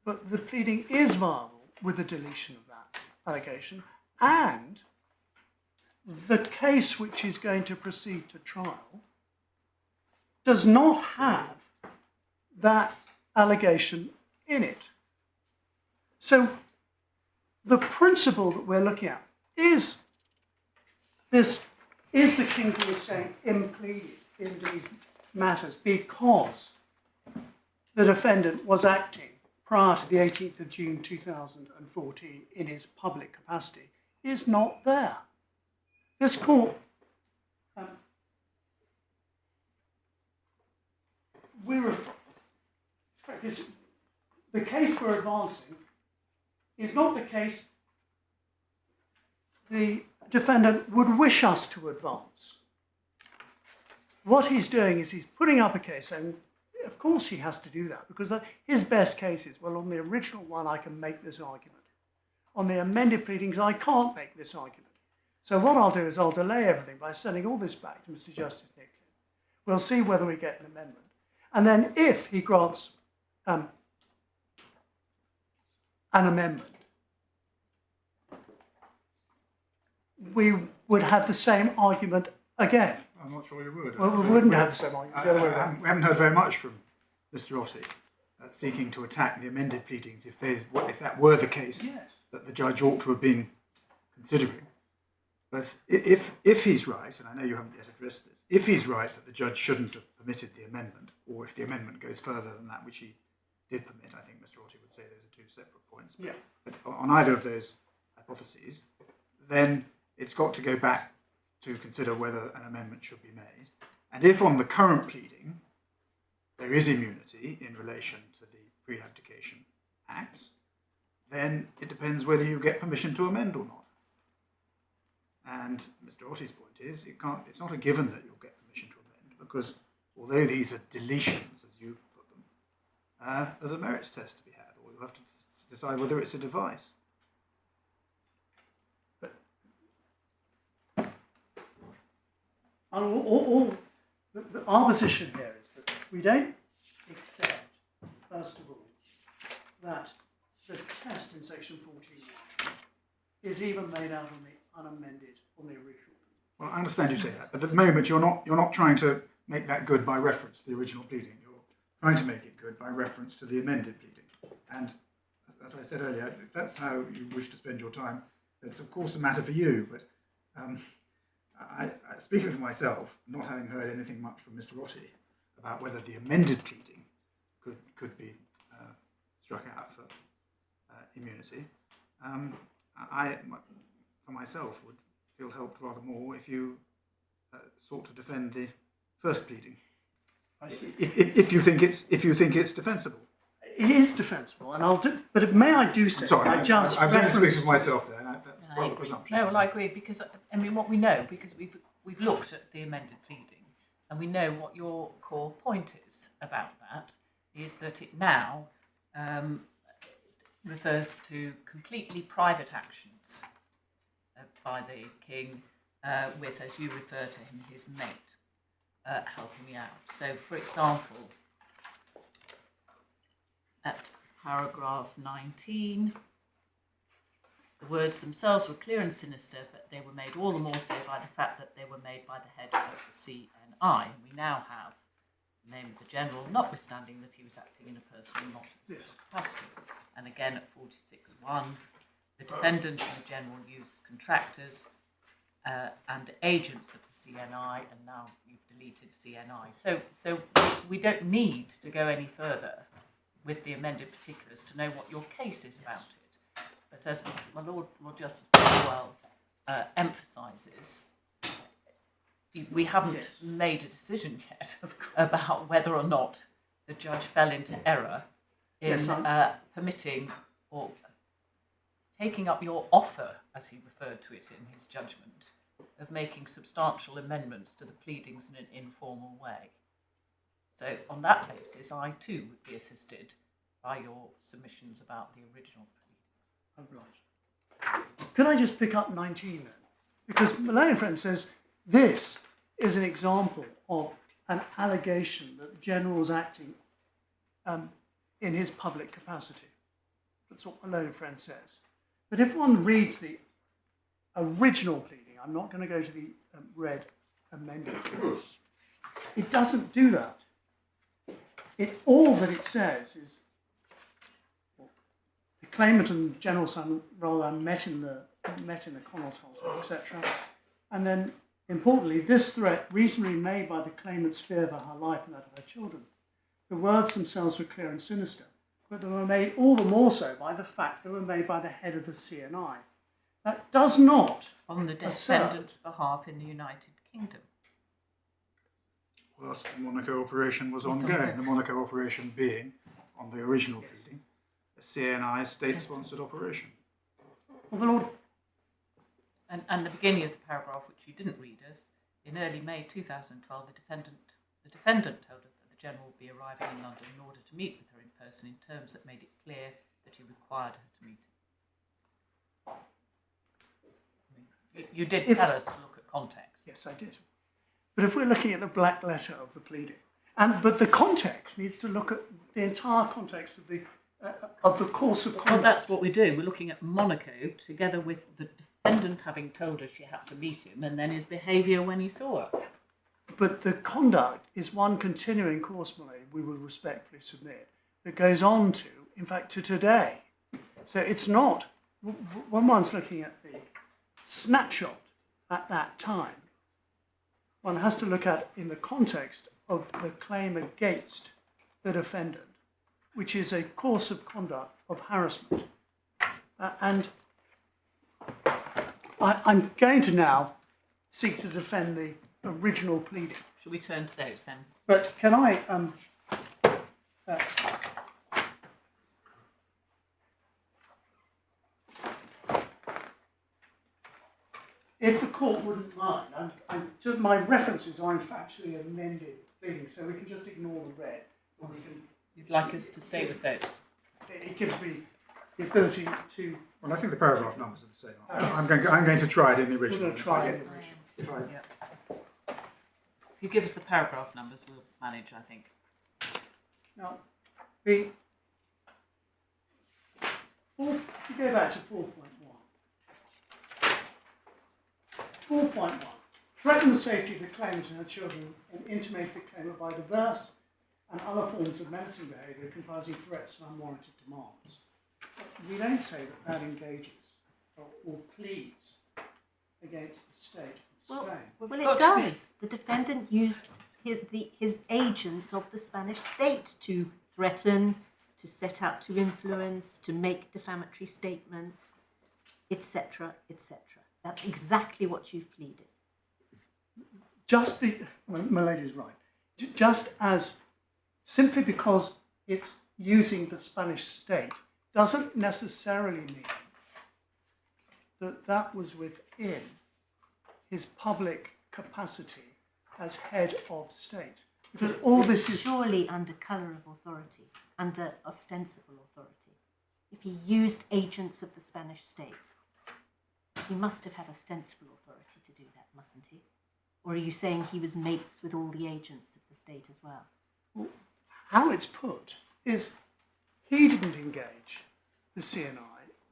But the pleading is viable with the deletion of that allegation, and the case which is going to proceed to trial does not have that allegation in it. So the principle that we're looking at is the King George saying impleading in these matters because the defendant was acting prior to the 18th of June 2014 in his public capacity is not there. This court the case we're advancing is not the case the defendant would wish us to advance. What he's doing is he's putting up a case, and of course he has to do that, because his best case is, well, on the original one I can make this argument. On the amended pleadings I can't make this argument. So what I'll do is I'll delay everything by sending all this back to Mr. Justice Nicklin. We'll see whether we get an amendment. And then if he grants an amendment, we would have the same argument again. I'm not sure you would. Well, we wouldn't have the same argument. The other way around. We haven't heard very much from Mr. Rossi seeking to attack the amended pleadings if that were the case that the judge ought to have been considering. But if he's right, and I know you haven't yet addressed this, if he's right that the judge shouldn't have permitted the amendment, or if the amendment goes further than that which he did permit, I think Mr. Rossi would say those are two separate points. But on either of those hypotheses, then it's got to go back to consider whether an amendment should be made. And if on the current pleading there is immunity in relation to the Pre-Abdication Acts, then it depends whether you get permission to amend or not. And Mr. Rossi's point is it's not a given that you'll get permission to amend, because although these are deletions, as you put them, there's a merits test to be had, or you'll have to decide whether it's a device. Our position here is that we don't accept, first of all, that the test in section 14 is even made out on the unamended, on the original. Well, I understand you say that, but at the moment you're not trying to make that good by reference to the original pleading. You're trying to make it good by reference to the amended pleading. And as I said earlier, if that's how you wish to spend your time, it's of course a matter for you. But speaking for myself, not having heard anything much from Mr. Rossi about whether the amended pleading could be struck out for immunity, I, for myself, would feel helped rather more if you sought to defend the first pleading. I see. If you think it's defensible. It is defensible, and I'll do. But may I do so? Sorry, I'm only speaking for myself there. That's I quite a agree. presumption. No, well, I agree, because I mean what we know, because we've looked at the amended pleading, and we know what your core point is about that, is that it now refers to completely private actions by the king with, as you refer to him, his mate helping out. So, for example, at paragraph 19, the words themselves were clear and sinister, but they were made all the more so by the fact that they were made by the head of the CNI. We now have the name of the general, notwithstanding that he was acting in a personal, not official capacity. And again at 46.1, the defendant and the general used contractors and agents of the CNI, and now you've deleted CNI. So we don't need to go any further with the amended particulars to know what your case is about it. But as my Lord Justice Popplewell emphasises, we haven't made a decision yet about whether or not the judge fell into error in permitting or taking up your offer, as he referred to it in his judgment, of making substantial amendments to the pleadings in an informal way. So on that basis, I too would be assisted by your submissions about the original pleadings. obliged. Could I just pick up 19 then? Because Malone and Friends says this is an example of an allegation that the general was acting in his public capacity. That's what Malone and Friends says. But if one reads the original pleading, I'm not going to go to the red amended, it doesn't do that. All that it says is the claimant and General Sayn met in the Connaught Hotel, etc. And then, importantly, this threat reasonably made by the claimant's fear for her life and that of her children. The words themselves were clear and sinister, but they were made all the more so by the fact they were made by the head of the CNI. That does not on the defendant's behalf in the United Kingdom. Whilst the Monaco operation was ongoing, the Monaco operation being, on the original pleading, a CNI state-sponsored operation. Well, my Lord, And the beginning of the paragraph, which you didn't read us, in early May 2012, the defendant told us that the general would be arriving in London in order to meet with her in person in terms that made it clear that he required her to meet him. You did tell us to look at context. yes, I did. But if we're looking at the black letter of the pleading, but the context needs to look at the entire context of the course of conduct. Well, that's what we do. We're looking at Monaco together with the defendant having told us she had to meet him and then his behaviour when he saw her. But the conduct is one continuing course, my lady, we will respectfully submit, that goes on to, in fact, to today. So it's not, when one's looking at the snapshot at that time, one has to look at in the context of the claim against the defendant, which is a course of conduct of harassment. And I'm going to now seek to defend the original pleading. Shall we turn to those then? But can I, if the court wouldn't mind, just my references are in fact to the amended pleading, so we can just ignore the red. Or we can, You'd like us to stay with those? it gives me the ability to. Well, I think the paragraph numbers are the same. I'm going to try it in the We're original. going to try it. If you give us the paragraph numbers, we'll manage, I think. Now, if you go back to 4.1. 4.1. Threaten the safety of the claimant and her children and intimate the claimant by diverse and other forms of menacing behaviour comprising threats and unwarranted demands. We don't say that that engages or pleads against the state of Spain. Well, it does. The defendant used his agents of the Spanish state to threaten, to set out to influence, to make defamatory statements, etc., etc. That's exactly what you've pleaded. My lady's right. Just as simply because it's using the Spanish state doesn't necessarily mean that that was within his public capacity as head of state. Because all this is surely under colour of authority, under ostensible authority. If he used agents of the Spanish state, he must have had ostensible authority to do that, mustn't he? Or are you saying he was mates with all the agents of the state as well? Well, how it's put is he didn't engage the CNI.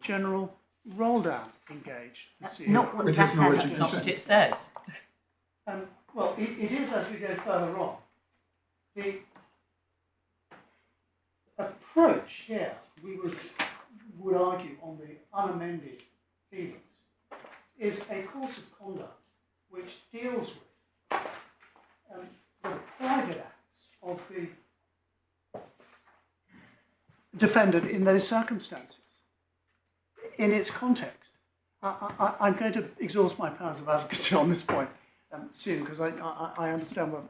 General Roldan engaged the That's CNI. not what With that his knowledge had and Not what it says. Well, it is as we go further on. The approach here, we would argue on the unamended pleadings, is a course of conduct which deals with the private acts of the defendant in those circumstances, in its context. I'm going to exhaust my powers of advocacy on this point soon, because I understand what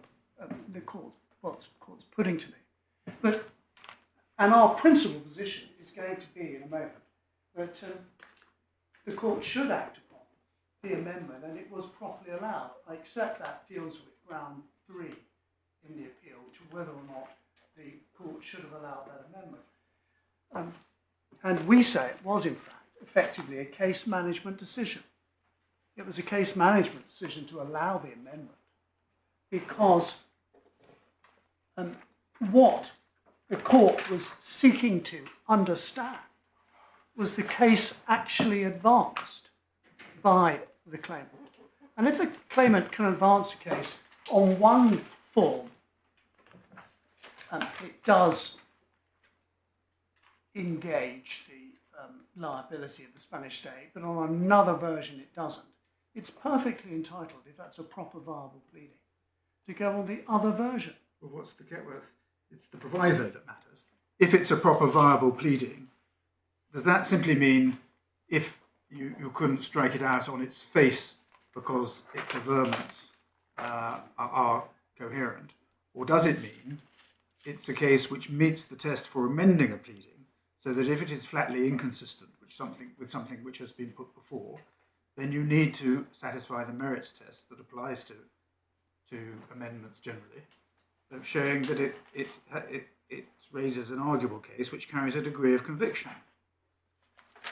the court's putting to me. And our principal position is going to be, in a moment, that the court should act upon the amendment, and it was properly allowed. I accept that deals with ground 3 in the appeal, which is whether or not the court should have allowed that amendment. And we say it was, in fact, a effectively a case management decision. It was a case management decision to allow the amendment because what the court was seeking to understand was the case actually advanced by the claimant. And if the claimant can advance a case on one form, it does engage the liability of the Spanish state, but on another version it doesn't. It's perfectly entitled, if that's a proper viable pleading, to go on the other version. Well, what's the get with? It's the proviso that matters. If it's a proper viable pleading, does that simply mean if you couldn't strike it out on its face because its averments are coherent? Or does it mean it's a case which meets the test for amending a pleading, so that if it is flatly inconsistent with something which has been put before, then you need to satisfy the merits test that applies to amendments generally, showing that it raises an arguable case which carries a degree of conviction.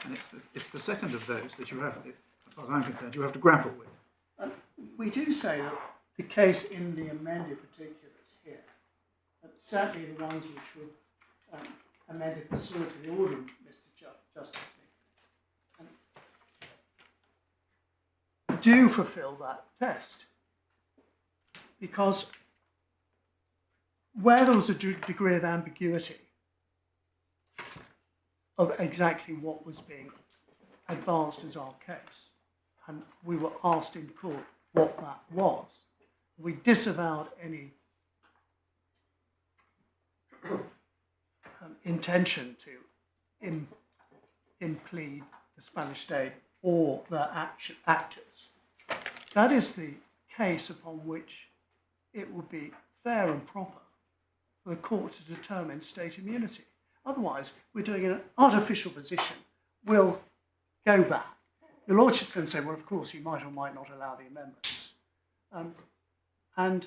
And it's the second of those that you have, as far as I'm concerned, you have to grapple with. We do say that the case in the amended particulars here, certainly the ones which were amended pursuant to the order of Mr. Justice, do fulfil that test. Because where there was a degree of ambiguity of exactly what was being advanced as our case, and we were asked in court what that was, we disavowed any intention to implead the Spanish state or their actors. That is the case upon which it would be fair and proper for the court to determine state immunity. Otherwise, we're doing an artificial position. We'll go back. Your Lordship then say, well, of course, you might or might not allow the amendments. And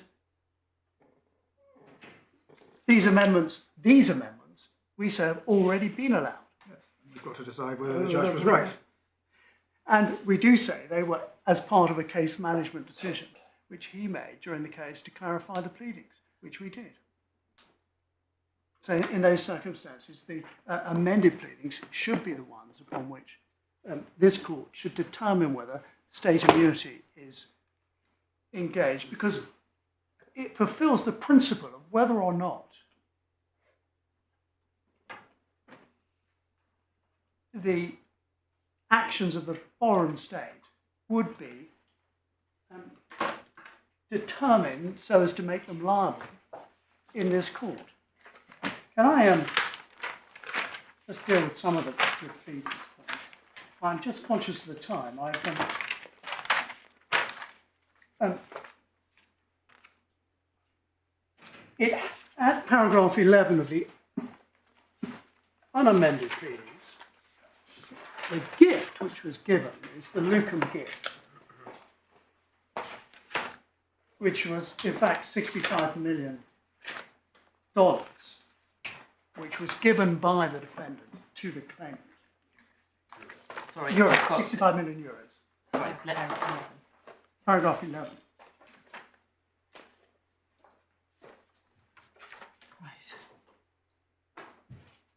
these amendments, we say have already been allowed. Yes. You've got to decide whether the judge was right. And we do say they were as part of a case management decision, which he made during the case to clarify the pleadings, which we did. So in those circumstances, the amended pleadings should be the ones upon which this court should determine whether state immunity is engaged, because it fulfills the principle of whether or not the actions of the foreign state would be determined so as to make them liable in this court. Can I just deal with some of the pleadings? I'm just conscious of the time. At paragraph 11 of the unamended pleadings, the gift which was given is the Lucum gift, which was in fact $65 million, which was given by the defendant to the claimant. Sorry, Euros, 65 million euros. Sorry, let's Paragraph 11. Right.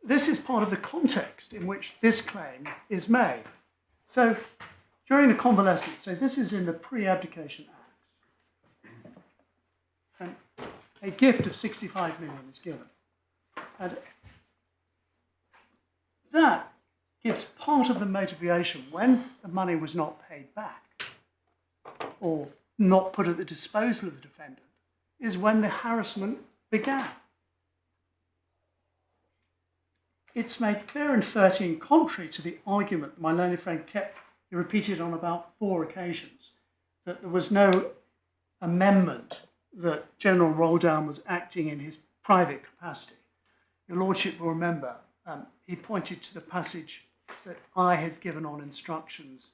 This is part of the context in which this claim is made. So during the convalescence, so this is in the pre-abdication Acts, and a gift of 65 million is given. And that gives part of the motivation when the money was not paid back or not put at the disposal of the defendant, is when the harassment began. It's made clear in 13, contrary to the argument that my learned friend kept repeated on about 4 occasions, that there was no amendment that General Roldan was acting in his private capacity. Your Lordship will remember, he pointed to the passage that I had given on instructions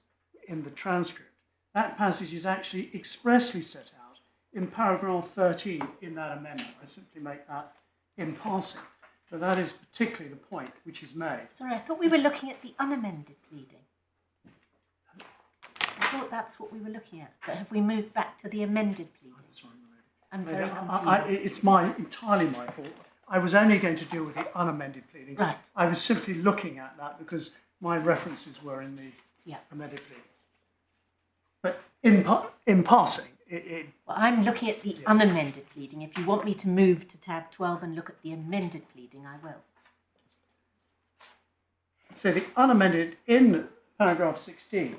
in the transcript. That passage is actually expressly set out in paragraph 13 in that amendment. I simply make that in passing. So that is particularly the point which is made. Sorry, I thought we were looking at the unamended pleading. I thought that's what we were looking at. But have we moved back to the amended pleading? I'm very confused. It's entirely my fault. I was only going to deal with the unamended pleadings. Right. I was simply looking at that because my references were in the amended pleadings. But in passing, Well, I'm looking at the unamended pleading. If you want me to move to tab 12 and look at the amended pleading, I will. so the unamended in paragraph 16.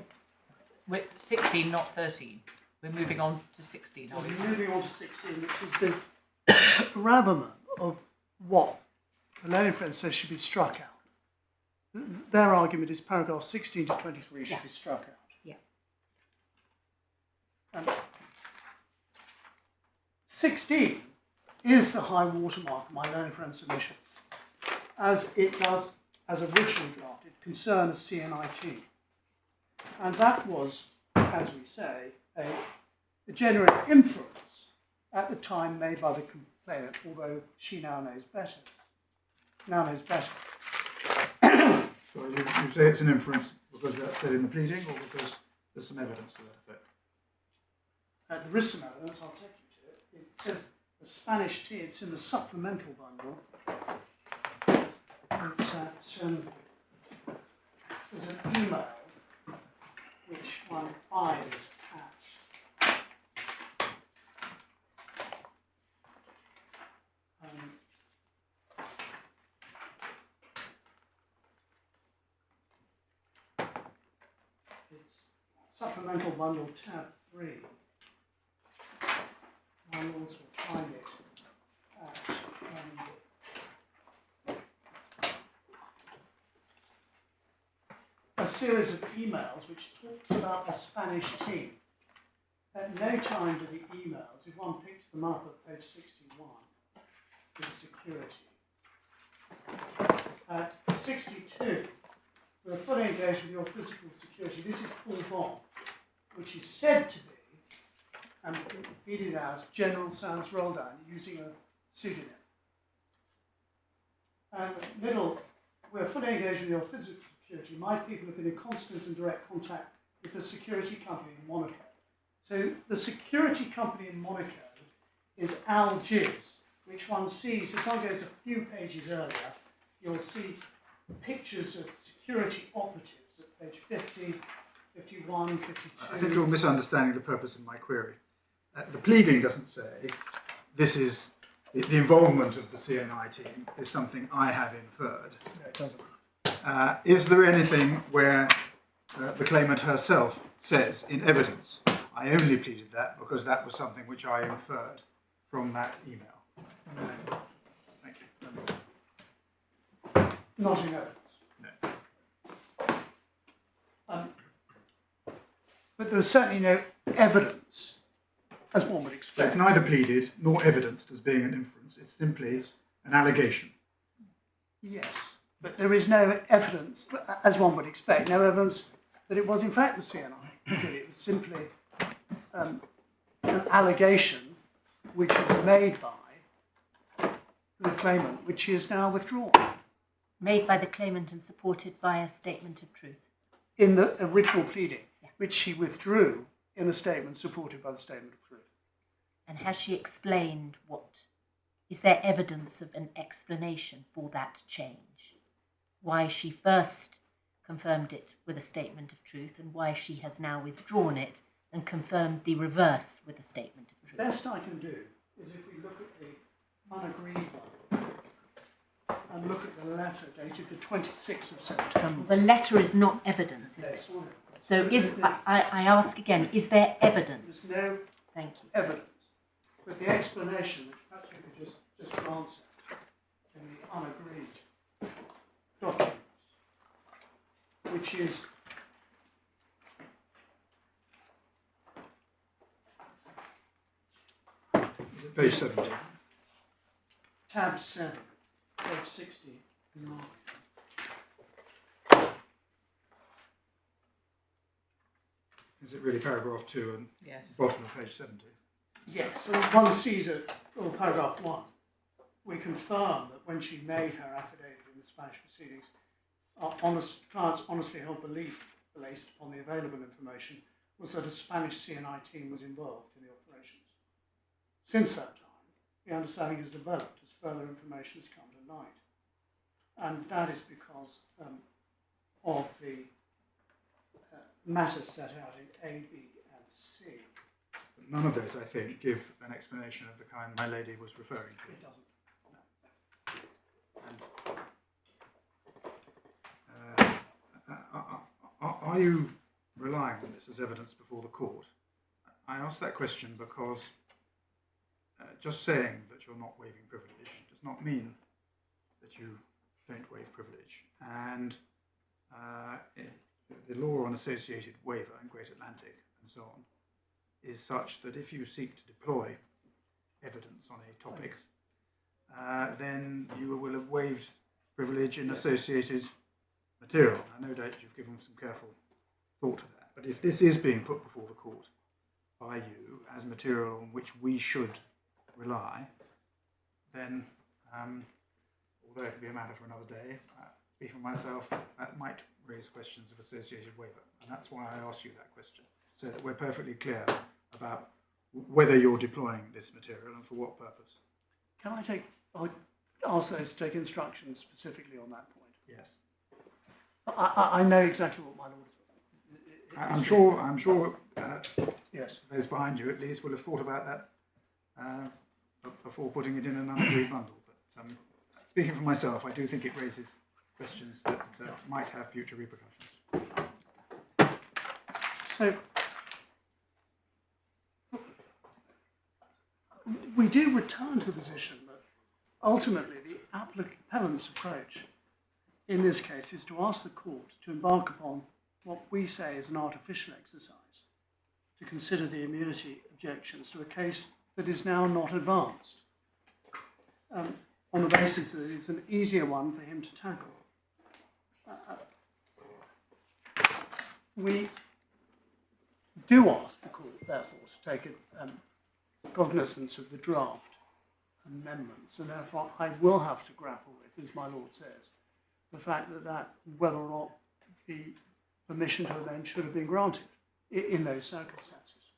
We're 16, not 13. We're moving on to 16, are we? We're moving on to 16, which is the gravamen of what the learned friend says should be struck out. Their argument is paragraph 16 to 23 should be struck out. Yeah. 16 is the high watermark of my learned friend submissions, as it does, as originally drafted, concern a CNIT. And that was, as we say, a genuine inference at the time made by the complainant, although she now knows better. So you say it's an inference because that's said in the pleading, or because there's some evidence to that effect? There is some evidence, I'll take you to it. It says the Spanish T, it's in the supplemental bundle. It's there's an email which one finds attached. It's supplemental bundle tab 3. One will also find it at a series of emails which talks about the Spanish team. At no time do the emails, if one picks them up at page 61, with security. At 62, we're fully engaged with your physical security. This is Borbon, which is said to be, and repeated as General Sans Roldan, using a pseudonym. And middle, we're fully engaged with your physical security. My people have been in constant and direct contact with the security company in Monaco. So the security company in Monaco is Al Giz, which one sees, if one goes a few pages earlier, you'll see pictures of security operatives at page 50, 51, 52. I think you're misunderstanding the purpose of my query. The pleading doesn't say this is the involvement of the CNI team is something I have inferred. No, it doesn't. Is there anything where the claimant herself says in evidence, I only pleaded that because that was something which I inferred from that email? No. Thank you. Not in evidence. No. But there's certainly no evidence, as one would expect. It's neither pleaded nor evidenced as being an inference. It's simply an allegation. Yes, but there is no evidence, as one would expect, no evidence that it was in fact the CNI. It was simply an allegation which was made by the claimant, which he has now withdrawn. Made by the claimant and supported by a statement of truth. In the original pleading, which he withdrew in a statement supported by the statement of truth. And has she explained what? Is there evidence of an explanation for that change? Why she first confirmed it with a statement of truth and why she has now withdrawn it and confirmed the reverse with a statement of truth? The best I can do is if we look at the unagreed one and look at the letter dated the 26th of September. The letter is not evidence, is it? So I ask again, is there evidence? There's no Thank you. evidence. But the explanation, which perhaps we could just glance at in the unagreed documents, which is Is it page 70? tab 7, page 69. Is it really paragraph 2 and Yes. bottom of page 70? Yes, so one sees it, or paragraph 1. We confirm that when she made her affidavit in the Spanish proceedings, clients honestly held belief based on the available information was that a Spanish CNI team was involved in the operations. Since that time, the understanding has developed as further information has come to light. And that is because of the matters set out in A, B, and C. But none of those, I think, give an explanation of the kind my lady was referring to. It doesn't. Are you relying on this as evidence before the court? I ask that question because just saying that you're not waiving privilege does not mean that you don't waive privilege. And the law on associated waiver in Great Atlantic and so on is such that if you seek to deploy evidence on a topic, then you will have waived privilege in associated material. Now, no doubt you've given some careful thought to that. But if this is being put before the court by you as material on which we should rely, then, although it will be a matter for another day, speaking for myself, that might raise questions of associated waiver. And that's why I asked you that question, so that we're perfectly clear about whether you're deploying this material and for what purpose. Can I ask those to take instructions specifically on that point? Yes. I know exactly what my lord is. I'm sure yes. those behind you at least will have thought about that before putting it in an unagreed bundle. But speaking for myself, I do think it raises questions that might have future repercussions. So we do return to the position that ultimately the appellant's approach in this case is to ask the court to embark upon what we say is an artificial exercise, to consider the immunity objections to a case that is now not advanced, on the basis that it's an easier one for him to tackle. We do ask the court, therefore, to take cognizance of the draft amendments, and therefore I will have to grapple with, as my lord says, the fact that whether or not the permission to amend should have been granted in those circumstances.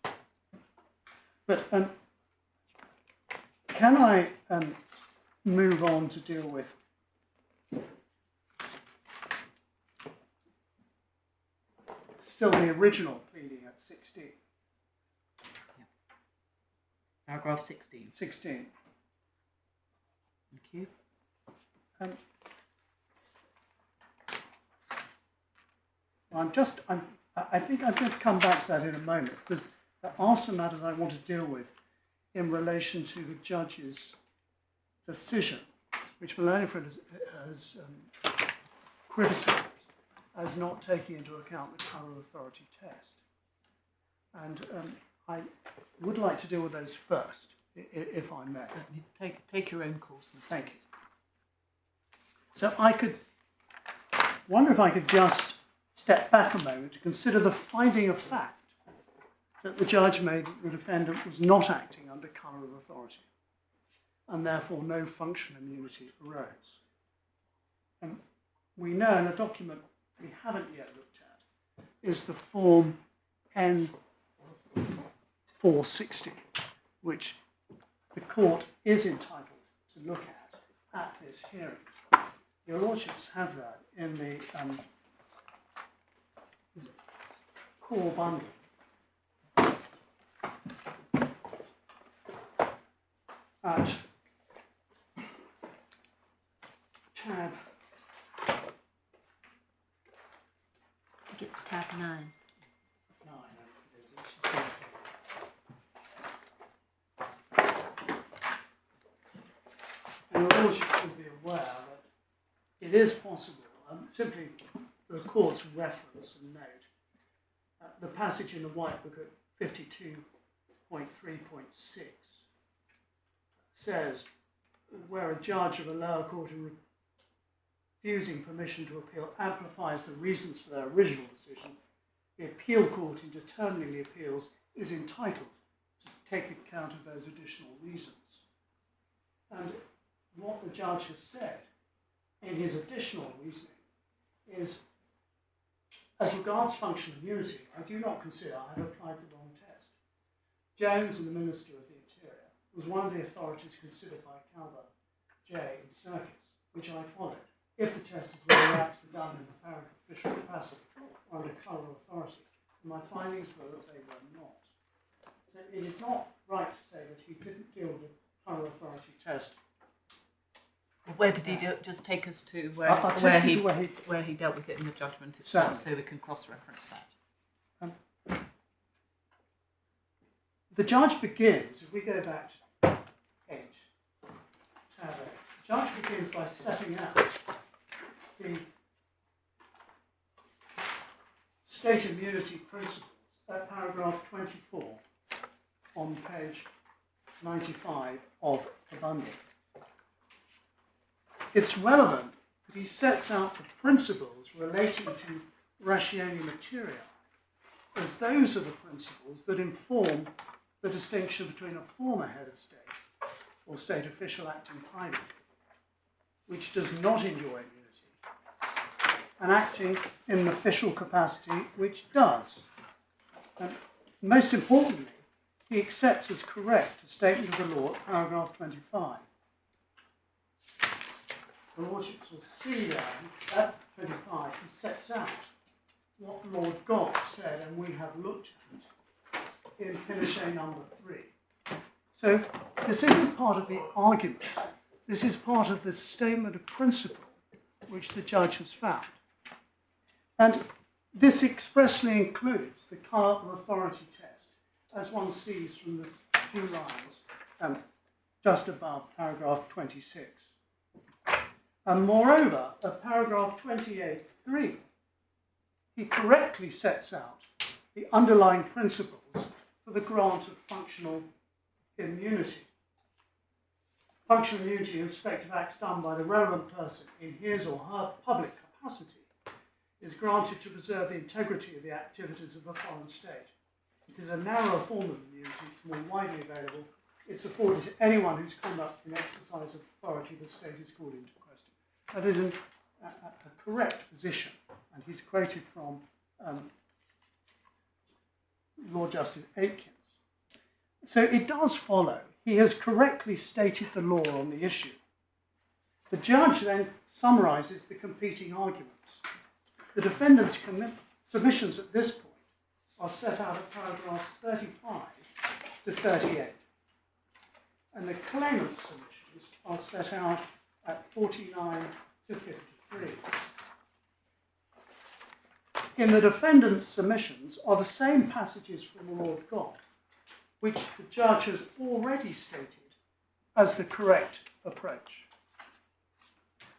But can I move on to deal with still the original pleading at 16? Yeah. Paragraph 16. 16. Thank you. I think I'm going to come back to that in a moment, because there are some matters I want to deal with in relation to the judge's decision, which my learned friend has criticised as not taking into account the colour of authority test. And I would like to deal with those first, if I may. Certainly. Take your own course, Mr. Thank you. So I could wonder if I could just step back a moment to consider the finding of fact that the judge made that the defendant was not acting under colour of authority, and therefore no function immunity arose. And we know in a document we haven't yet looked at is the form N460, which the court is entitled to look at this hearing. Your lordships have that in the core bundle. At tab, I think it's tab 9. 9. And your lordships will be aware that it is possible, simply the court's reference and note, the passage in the White Book at 52.3.6 says, where a judge of a lower court in refusing permission to appeal amplifies the reasons for their original decision, the appeal court in determining the appeals is entitled to take account of those additional reasons. And what the judge has said in his additional reasoning is As regards functional immunity, I do not consider I have applied the wrong test. Jones and the Minister of the Interior was one of the authorities considered by Calvert J in Circus, which I followed, if the test is whether the acts were done in apparent official capacity or under colour of authority. And my findings were that they were not. So it is not right to say that he didn't deal with the colour authority test. Where did he do it? Just take us to I'll take you to where he dealt with it in the judgment itself, Certainly. so we can cross-reference that. The judge begins, if we go back to H, tab A, the judge begins by setting out the state immunity principles at paragraph 24 on page 95 of the bundle. It's relevant that he sets out the principles relating to ratione materia, as those are the principles that inform the distinction between a former head of state or state official acting privately, which does not enjoy immunity, and acting in an official capacity, which does. And most importantly, he accepts as correct a statement of the law at paragraph 25. The Lordships will see there at 25 he sets out what Lord Gott said, and we have looked at in Pinochet number 3. So this isn't part of the argument, this is part of the statement of principle which the judge has found. And this expressly includes the colour of authority test, as one sees from the few lines just above paragraph 26. And moreover, at paragraph 28.3, he correctly sets out the underlying principles for the grant of functional immunity. Functional immunity in respect of acts done by the relevant person in his or her public capacity is granted to preserve the integrity of the activities of a foreign state. It is a narrower form of immunity, it's more widely available. It's afforded to anyone whose conduct in exercise of authority the state is called into question. That is a correct position, and he's quoted from Lord Justice Aitkins. So it does follow. He has correctly stated the law on the issue. The judge then summarises the competing arguments. The defendant's submissions at this point are set out at paragraphs 35 to 38. And the claimant's submissions are set out at 49 to 53. In the defendant's submissions are the same passages from Lord Gott, which the judge has already stated as the correct approach.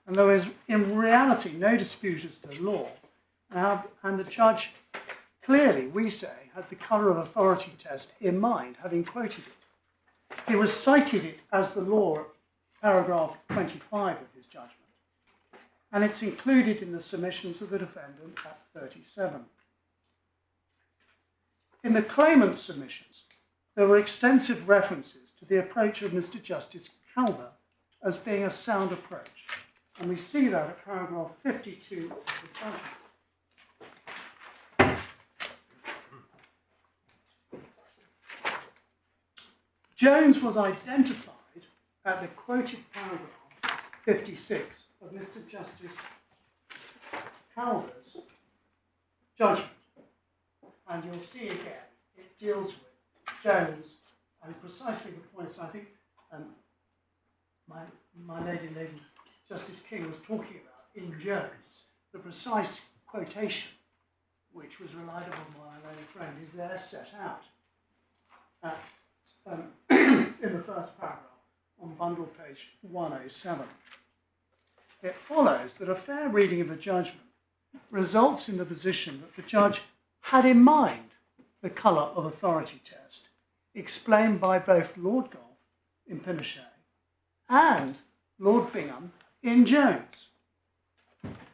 And there is in reality no dispute as to law, and the judge clearly, we say, had the colour of authority test in mind, having quoted it. He recited it as the law at paragraph 25 of his judgment, and it's included in the submissions of the defendant at 37. In the claimant's submissions, there were extensive references to the approach of Mr. Justice Calvert as being a sound approach, and we see that at paragraph 52 of the judgment. Jones was identified at the quoted paragraph 56 of Mr. Justice Calvert's judgment. And you'll see again, it deals with Jones and precisely the points I think my lady Justice King was talking about in Jones. The precise quotation, which was relied upon by my lady friend, is there set out at in the first paragraph on bundle page 107. It follows that a fair reading of the judgment results in the position that the judge had in mind the colour of authority test explained by both Lord Gough in Pinochet and Lord Bingham in Jones.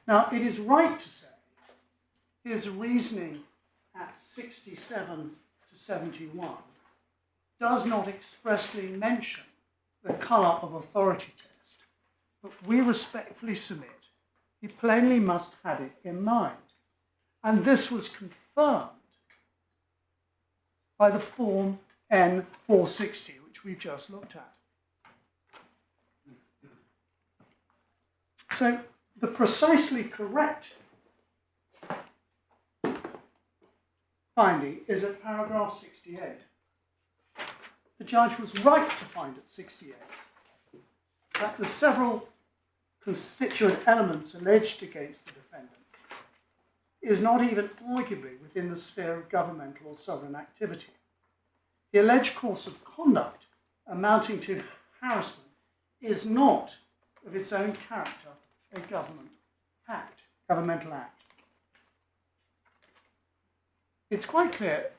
Now, it is right to say his reasoning at 67 to 71 does not expressly mention the colour of authority test, but we respectfully submit he plainly must have it in mind. And this was confirmed by the form N460, which we've just looked at. So the precisely correct finding is at paragraph 68. The judge was right to find at 68 that the several constituent elements alleged against the defendant is not even arguably within the sphere of governmental or sovereign activity. The alleged course of conduct amounting to harassment is not of its own character a governmental act. It's quite clear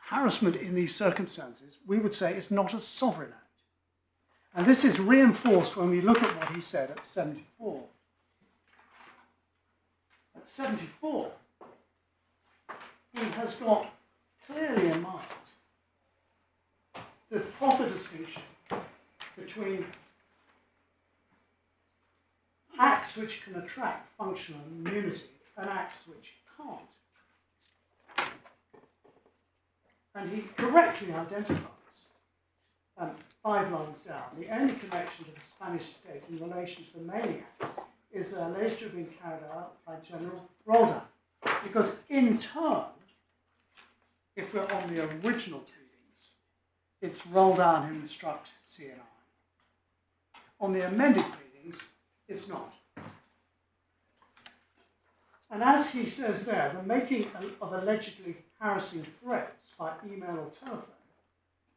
harassment in these circumstances, we would say, is not a sovereign act. And this is reinforced when we look at what he said at 74. At 74, he has got clearly in mind the proper distinction between acts which can attract functional immunity and acts which can't. And he correctly identifies, 5 lines down, the only connection to the Spanish state in relation to the mailing acts is that alleged to have been carried out by General Roldan. Because in turn, if we're on the original pleadings, it's Roldan who instructs the CNI. On the amended pleadings, it's not. And as he says there, the making of allegedly harassing threats by email or telephone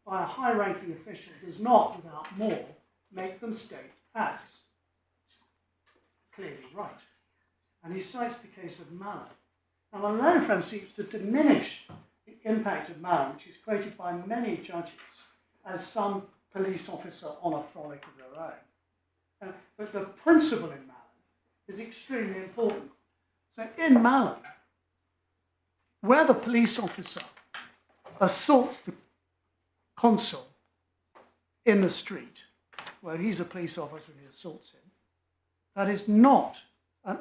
by a high-ranking official does not, without more, make them state acts. It's clearly right. And he cites the case of Malin. Now, my learned friend seems to diminish the impact of Malin, which is quoted by many judges as some police officer on a frolic of their own. But the principle in Malin is extremely important. So in Malin, where the police officer assaults the consul in the street, where he's a police officer and he assaults him, that is not an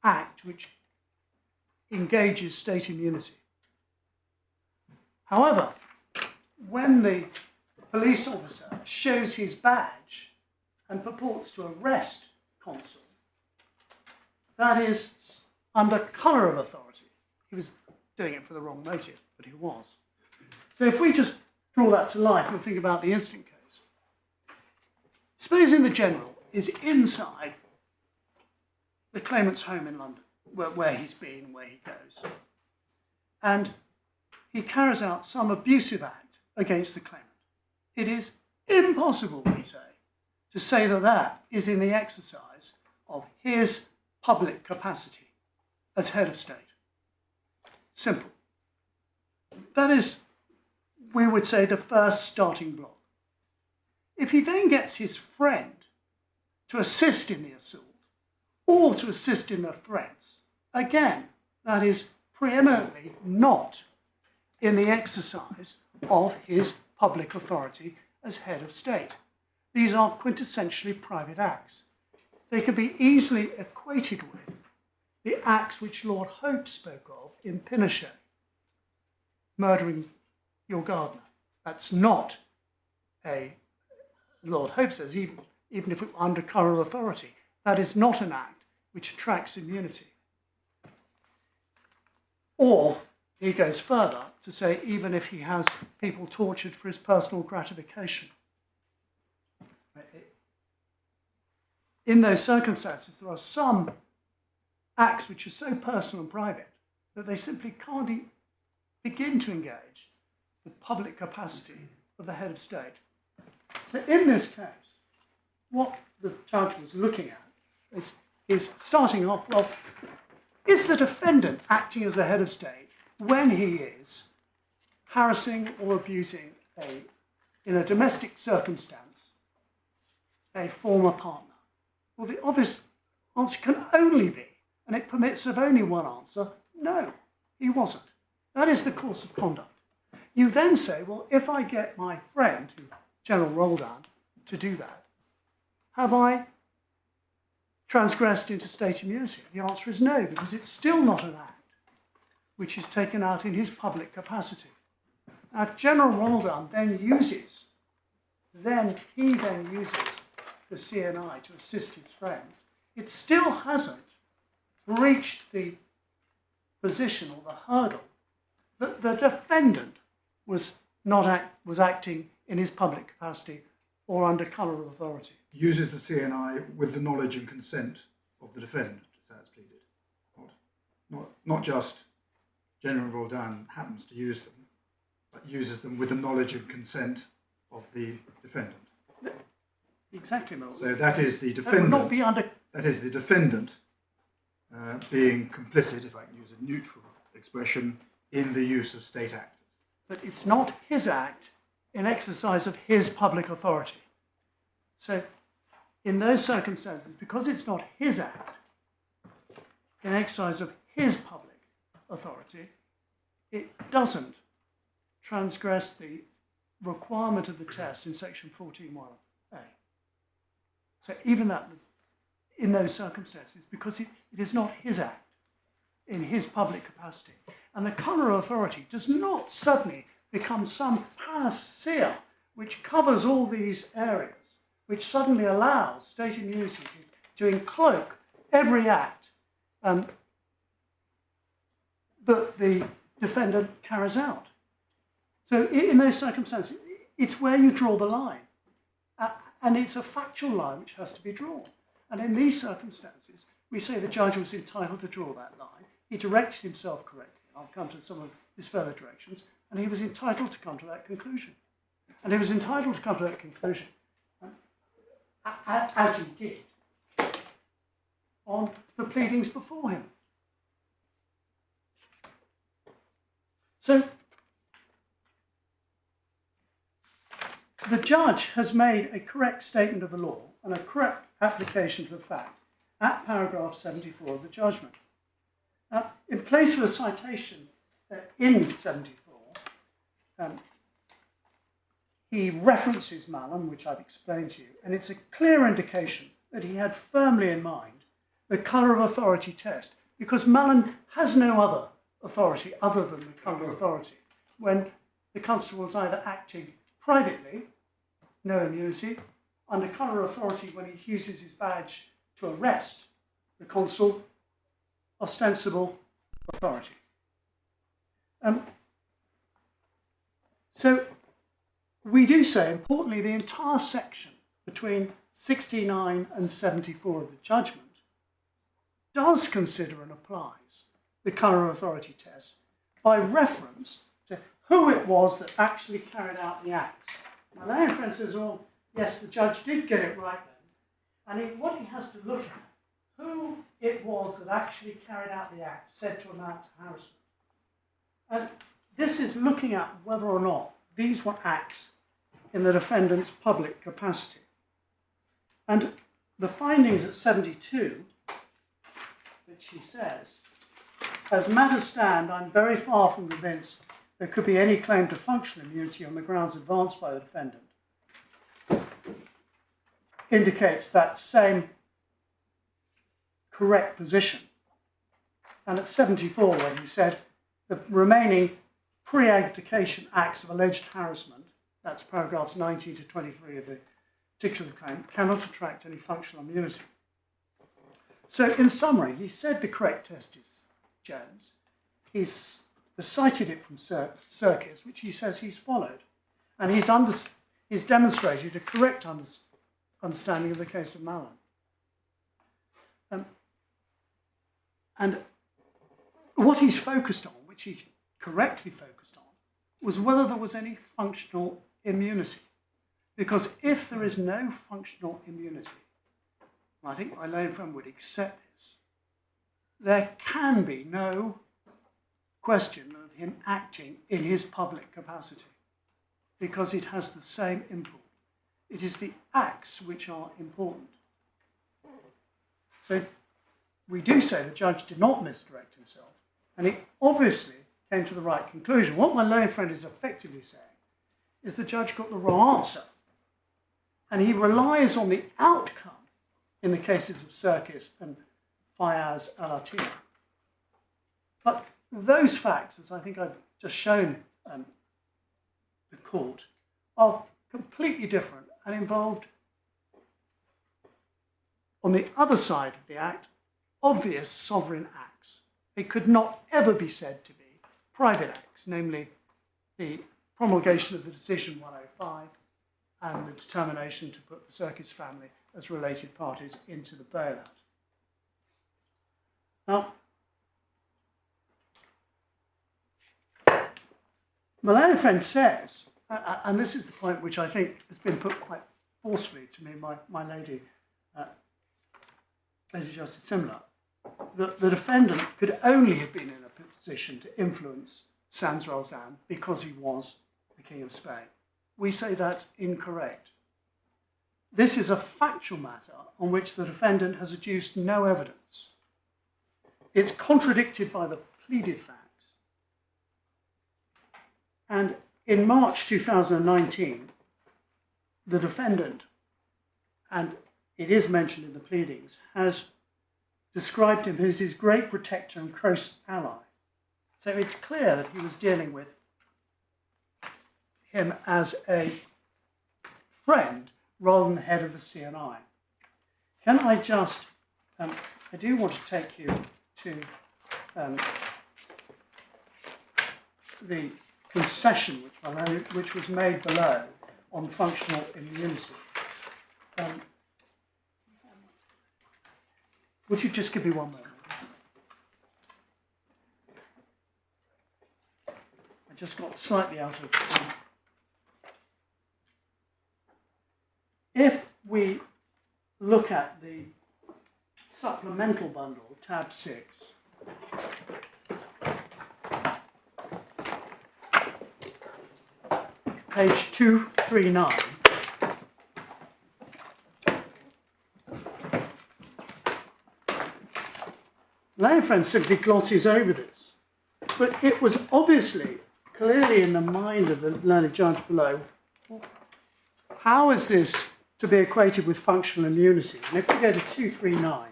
act which engages state immunity. However, when the police officer shows his badge and purports to arrest consul, that is under colour of authority. He was doing it for the wrong motive, but he was. So if we just draw that to life and think about the instant case, supposing the general is inside the claimant's home in London, where he's been, where he goes, and he carries out some abusive act against the claimant. It is impossible, we say that that is in the exercise of his public capacity as head of state. Simple. That is, we would say, the first starting block. If he then gets his friend to assist in the assault or to assist in the threats, again, that is preeminently not in the exercise of his public authority as head of state. These are quintessentially private acts. They can be easily equated with the acts which Lord Hope spoke of in Pinochet, murdering your gardener. That's not a, Lord Hope says, even if it were under current authority, that is not an act which attracts immunity. Or he goes further to say, even if he has people tortured for his personal gratification. In those circumstances, there are some acts which are so personal and private that they simply can't begin to engage the public capacity of the head of state. So in this case, what the judge was looking at is starting off, well, is the defendant acting as the head of state when he is harassing or abusing in a domestic circumstance, a former partner? Well, the obvious answer can only be, and it permits of only one answer, no, he wasn't. That is the course of conduct. You then say, well, if I get my friend, General Roldan, to do that, have I transgressed into state immunity? The answer is no, because it's still not an act which is taken out in his public capacity. Now, if General Roldan then uses the CNI to assist his friends, it still hasn't reached the position or the hurdle that the defendant was acting in his public capacity or under colour of authority. Uses the CNI with the knowledge and consent of the defendant, as that's pleaded. Not just General Roldan happens to use them, but uses them with the knowledge and consent of the defendant. Exactly, Mel. So that is the That would defendant. not be under. That is the defendant being complicit, if I can use a neutral expression, in the use of state actors. But it's not his act in exercise of his public authority. So, in those circumstances, because it's not his act in exercise of his public authority, it doesn't transgress the requirement of the test in section 14(1)(a). So even that, in those circumstances, because it is not his act in his public capacity, and the colour of authority does not suddenly become some panacea which covers all these areas, which suddenly allows state immunity to encloak every act that the defendant carries out. So in those circumstances, it's where you draw the line. And it's a factual line which has to be drawn. And in these circumstances, we say the judge was entitled to draw that line. He directed himself correctly. I'll come to some of his further directions. And he was entitled to come to that conclusion. And he was entitled to come to that conclusion, as he did, on the pleadings before him. So, the judge has made a correct statement of the law and a correct application to the fact at paragraph 74 of the judgment. Now, in place of a citation in 74, he references Mallon, which I've explained to you, and it's a clear indication that he had firmly in mind the colour of authority test, because Mallon has no other authority other than the colour of authority. When the constable is either acting privately, no immunity, under colour of authority when he uses his badge to arrest the consul, ostensible authority. So we do say, importantly, the entire section between 69 and 74 of the judgment does consider and applies the colour of authority test by reference to who it was that actually carried out the acts. Now, my own friend says, well, yes, the judge did get it right then. And what he has to look at, who it was that actually carried out the act said to amount to harassment. And this is looking at whether or not these were acts in the defendant's public capacity. And the findings at 72, which he says, as matters stand, I'm very far from convinced there could be any claim to functional immunity on the grounds advanced by the defendant, indicates that same correct position. And at 74, when he said the remaining pre-abdication acts of alleged harassment, that's paragraphs 19 to 23 of the particular claim, cannot attract any functional immunity. So in summary, he said the correct test is Jones. He's cited it from Serkis, which he says he's followed. And he's demonstrated a correct understanding of the case of Mallon. And what he's focused on, which he correctly focused on, was whether there was any functional immunity. Because if there is no functional immunity, and I think my lone friend would accept this, there can be no question of him acting in his public capacity, because it has the same import. It is the acts which are important. So we do say the judge did not misdirect himself, and he obviously came to the right conclusion. What my lone friend is effectively saying is the judge got the wrong answer, and he relies on the outcome in the cases of Serkis and Fayaz al-Attiyah. But those facts, as I think I've just shown the court, are completely different and involved, on the other side of the Act, obvious sovereign acts. It could not ever be said to be private acts, namely the promulgation of the Decision 105 and the determination to put the Serkis family as related parties into the bailout. Now, my learned friend says, and this is the point which I think has been put quite forcefully to me, my lady, Lady Justice Simler, that the defendant could only have been in a position to influence Sans Roldan because he was the King of Spain. We say that's incorrect. This is a factual matter on which the defendant has adduced no evidence. It's contradicted by the pleaded facts. And in March 2019, the defendant, and it is mentioned in the pleadings, has described him as his great protector and close ally. So it's clear that he was dealing with him as a friend rather than the head of the CNI. Can I just, I do want to take you to the concession which was made below on functional immunity. Would you just give me one moment? I just got slightly out of... If we look at the supplemental bundle, tab 6, page 239, learned friend simply glosses over this, but it was obviously clearly in the mind of the learned judge below, how is this to be equated with functional immunity? And if we go to 239,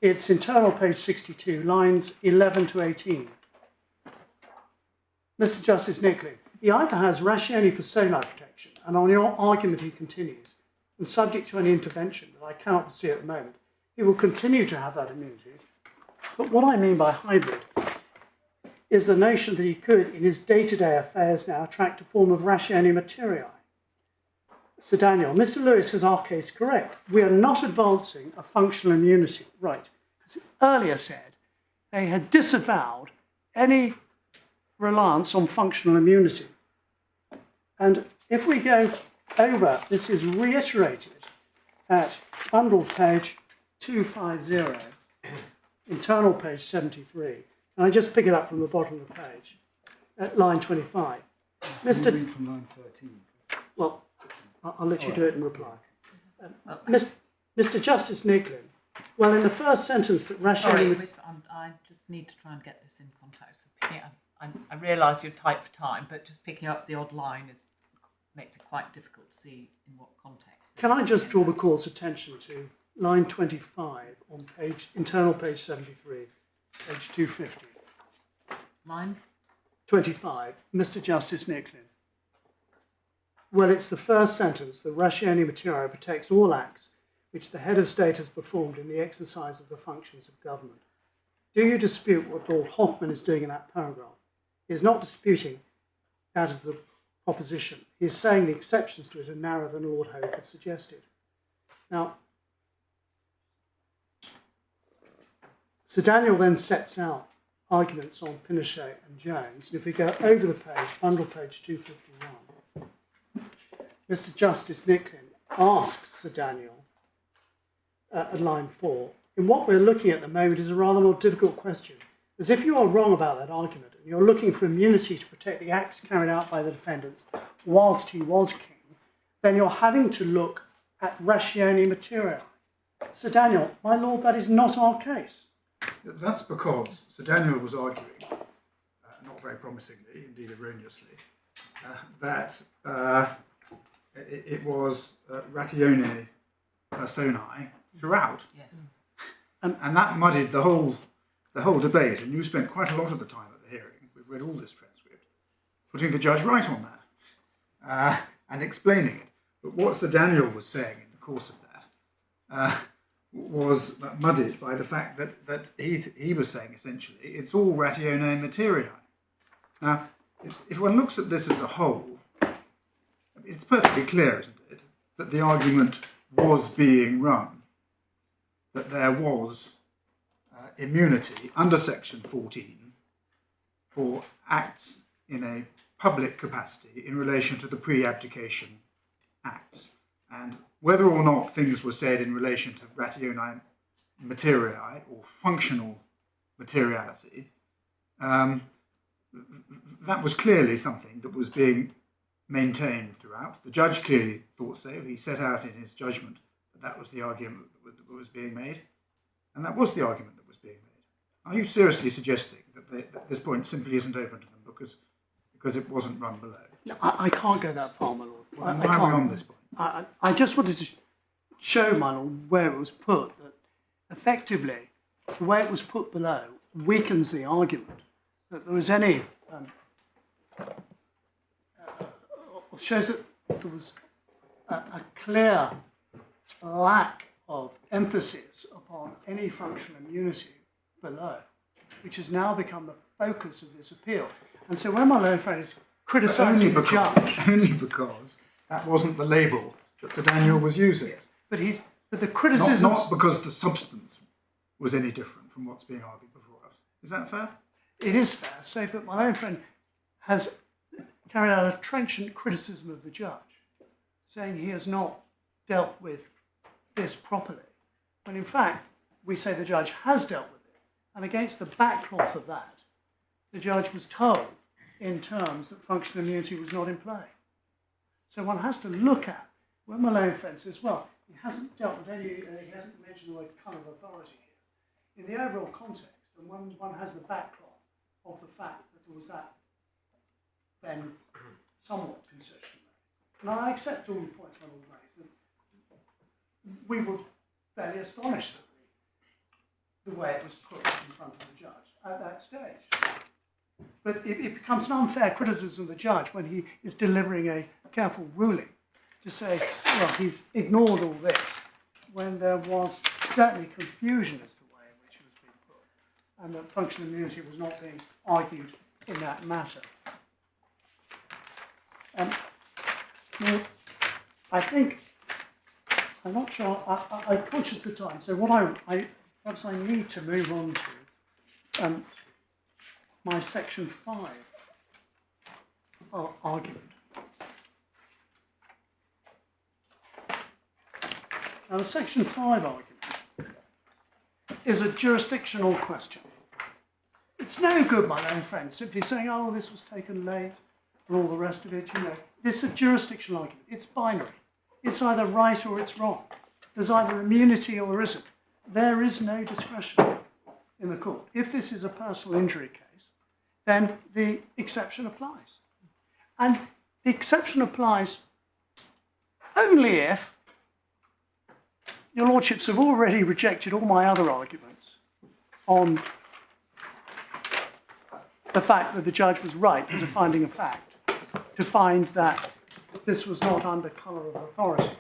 it's internal page 62, lines 11 to 18. Mr. Justice Nicklin, he either has ratione personae protection, and on your argument he continues, and subject to any intervention that I cannot foresee at the moment, he will continue to have that immunity. But what I mean by hybrid is the notion that he could, in his day-to-day affairs now, attract a form of ratione materiae. Sir Daniel, Mr. Lewis has our case correct. We are not advancing a functional immunity. Right. As earlier said, they had disavowed any reliance on functional immunity. And if we go over, this is reiterated at bundle page 250, internal page 73, and I just pick it up from the bottom of the page, at line 25. Mr. Read from line 13. Well, I'll let you do it in reply. Mr. Justice Nicklin, well, in the first sentence that rationally... Sorry, I just need to try and get this in context. I realise you're tight for time, but just picking up the odd line makes it quite difficult to see in what context. Can I just draw the court's attention to line 25 on internal page 73, page 250. Line? 25, Mr. Justice Nicklin. Well, it's the first sentence, the ratione materiae protects all acts which the head of state has performed in the exercise of the functions of government. Do you dispute what Lord Hoffman is doing in that paragraph? He is not disputing that as the proposition. He is saying the exceptions to it are narrower than Lord Hope had suggested. Now, Sir Daniel then sets out arguments on Pinochet and Jones. And if we go over the page, bundle page 251, Mr. Justice Nicklin asks Sir Daniel at line 4, in what we're looking at the moment is a rather more difficult question. As if you are wrong about that argument and you're looking for immunity to protect the acts carried out by the defendants whilst he was king, then you're having to look at ratione materiae. Sir Daniel, my lord, that is not our case. That's because Sir Daniel was arguing, not very promisingly, indeed erroneously, that it was ratione personae throughout. Yes. And that muddied the whole debate, and you spent quite a lot of the time at the have read all this transcript, putting the judge right on that and explaining it. But what Sir Daniel was saying in the course of that was muddied by the fact that he was saying essentially it's all ratione materiae. Now, if one looks at this as a whole, it's perfectly clear, isn't it, that the argument was being run, that there was immunity under Section 14 for acts in a public capacity in relation to the pre-abdication acts. And whether or not things were said in relation to ratione materiae or functional materiality, that was clearly something that was being maintained throughout. The judge clearly thought so. He set out in his judgment that that was the argument that was being made, and that was the argument that was being made. Are you seriously suggesting that this point simply isn't open to them because it wasn't run below? No, I can't go that far, my lord. Why are we on this point? I just wanted to show, my lord, where it was put, that effectively the way it was put below weakens the argument that there was any, shows that there was a clear lack of emphasis upon any functional immunity below, which has now become the focus of this appeal. And so when my learned friend is criticising the judge... Only because that wasn't the label that Sir Daniel was using. But the criticisms... Not because the substance was any different from what's being argued before us. Is that fair? It is fair, save that my own friend has carried out a trenchant criticism of the judge, saying he has not dealt with this properly, when in fact we say the judge has dealt with it, and against the backcloth of that, the judge was told in terms that functional immunity was not in play. So one has to look at, when Malone friend says, well, he hasn't dealt with any, he hasn't mentioned the word kind of authority here. In the overall context, and when one has the backcloth of the fact that there was that then somewhat concession made. And I accept all the points Malone raised, that we were fairly astonished at the way it was put in front of the judge at that stage. But it becomes an unfair criticism of the judge when he is delivering a careful ruling to say, well, he's ignored all this, when there was certainly confusion as to the way in which it was being put, and that functional immunity was not being argued in that matter. I think, I'm not sure, I'm conscious of the time, so what perhaps I need to move on to my section 5 argument. Now, the section 5 argument is a jurisdictional question. It's no good, my own friend, simply saying, oh, this was taken late, and all the rest of it, you know. This is a jurisdictional argument. It's binary. It's either right or it's wrong. There's either immunity or there isn't. There is no discretion in the court. If this is a personal injury case, then the exception applies. And the exception applies only if your lordships have already rejected all my other arguments on the fact that the judge was right as a finding of fact to find that this was not under colour of authority.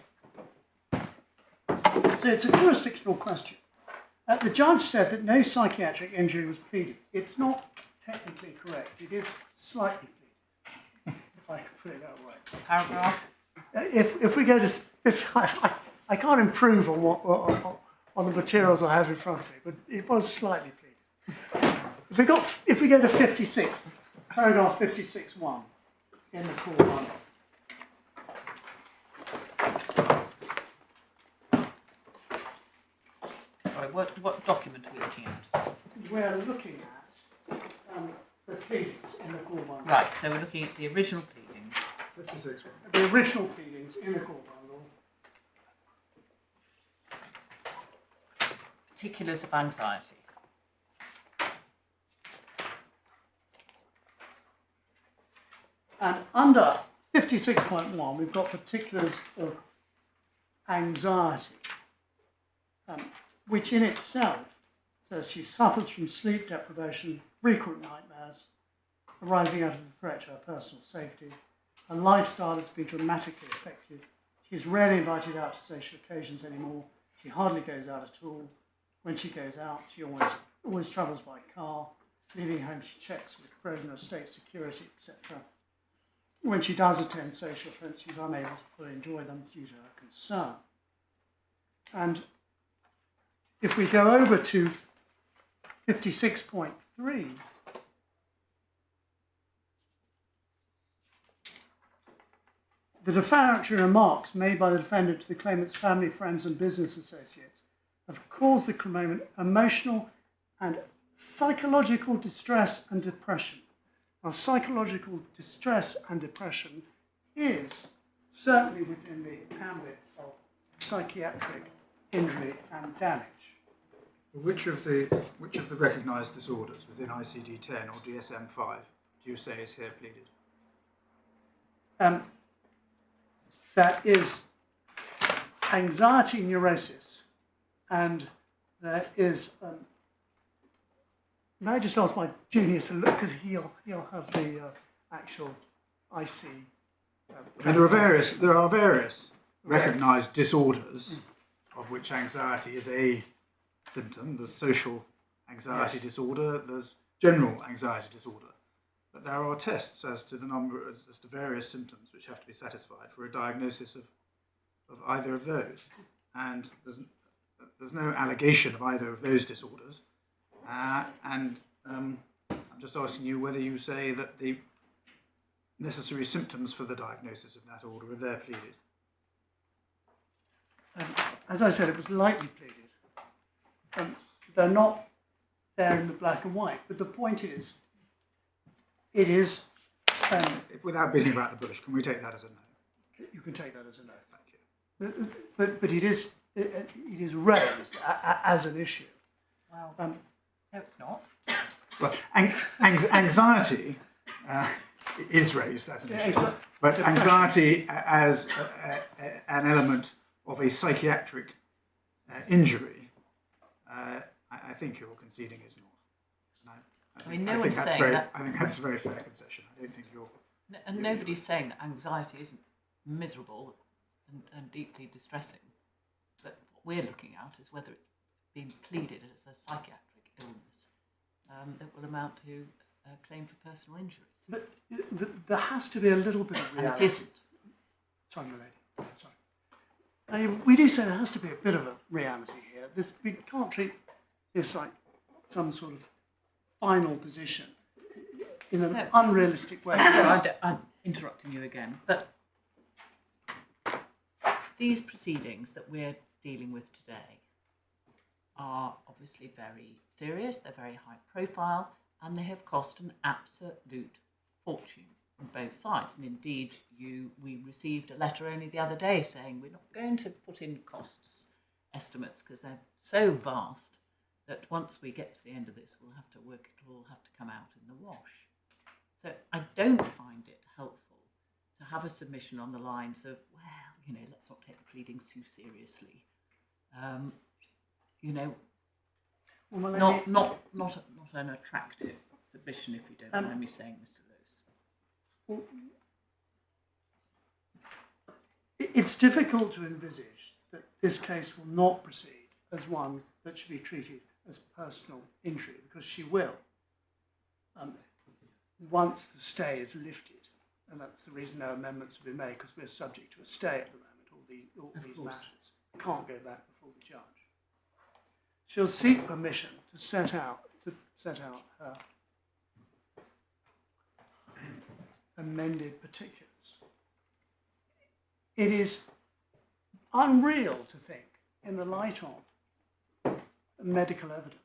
So it's a jurisdictional question. The judge said that no psychiatric injury was pleaded. It's not technically correct. It is slightly pleaded, if I can put it that way. Paragraph? If we go to... I can't improve on the materials I have in front of me, but it was slightly pleaded. If we go to 56, paragraph 56(1) in the core one. Sorry, what document are we looking at? We're looking at the pleadings in the core one. Right, so we're looking at the original pleadings. 56. The original pleadings in the core one. Particulars of anxiety. And under 56.1, we've got particulars of anxiety, which in itself says she suffers from sleep deprivation, frequent nightmares, arising out of a threat to her personal safety. Her lifestyle has been dramatically affected. She's rarely invited out to social occasions anymore. She hardly goes out at all. When she goes out, she always travels by car. Leaving home, she checks with Grosvenor State Security, etc. When she does attend social events, she's unable to fully enjoy them due to her concern. And if we go over to 56.3, the defamatory remarks made by the defendant to the claimant's family, friends and business associates have caused the claimant emotional and psychological distress and depression. Now, psychological distress and depression is certainly within the ambit of psychiatric injury and damage. Which of the recognised disorders within ICD-10 or DSM-5 do you say is here pleaded? That is anxiety neurosis, and there is. May I just ask my junior to look, because he'll have the actual IC. There are various recognised disorders, of which anxiety is a symptom. There's social anxiety disorder. There's general anxiety disorder. But there are tests as to various symptoms which have to be satisfied for a diagnosis of either of those. And there's no allegation of either of those disorders. I'm just asking you whether you say that the necessary symptoms for the diagnosis of that order are there pleaded. As I said, it was lightly pleaded. They're not there in the black and white, but the point is, it is... Without beating about the bush, can we take that as a no? You can take that as a no. Thank you. But it is raised as an issue. Wow. No, it's not. Well, anxiety is raised as an issue, but anxiety as an element of a psychiatric injury, I think you're conceding is not. I mean, no one's saying that. I think that's a very fair concession. I don't think you're... And nobody's saying that anxiety isn't miserable and deeply distressing. But what we're looking at is whether it's being pleaded as a psychiatric illness that will amount to a claim for personal injuries. But there has to be a little bit of reality. And it isn't. Sorry, my lady. Sorry. I mean, we do say there has to be a bit of a reality here. We can't treat this like some sort of final position in an unrealistic way. I'm interrupting you again, but these proceedings that we're dealing with today are obviously very serious, they're very high profile, and they have cost an absolute fortune on both sides. And indeed, we received a letter only the other day saying we're not going to put in costs estimates because they're so vast that once we get to the end of this, it'll all have to come out in the wash. So I don't find it helpful to have a submission on the lines of, well, let's not take the pleadings too seriously. Not an attractive submission, if you don't mind me saying, Mr. Lewis. Well, it's difficult to envisage that this case will not proceed as one that should be treated as personal injury, because she will, once the stay is lifted. And that's the reason no amendments have been made, because we're subject to a stay at the moment, all these matters. Can't go back before the judge. She'll seek permission to set out her amended particulars. It is unreal to think, in the light of medical evidence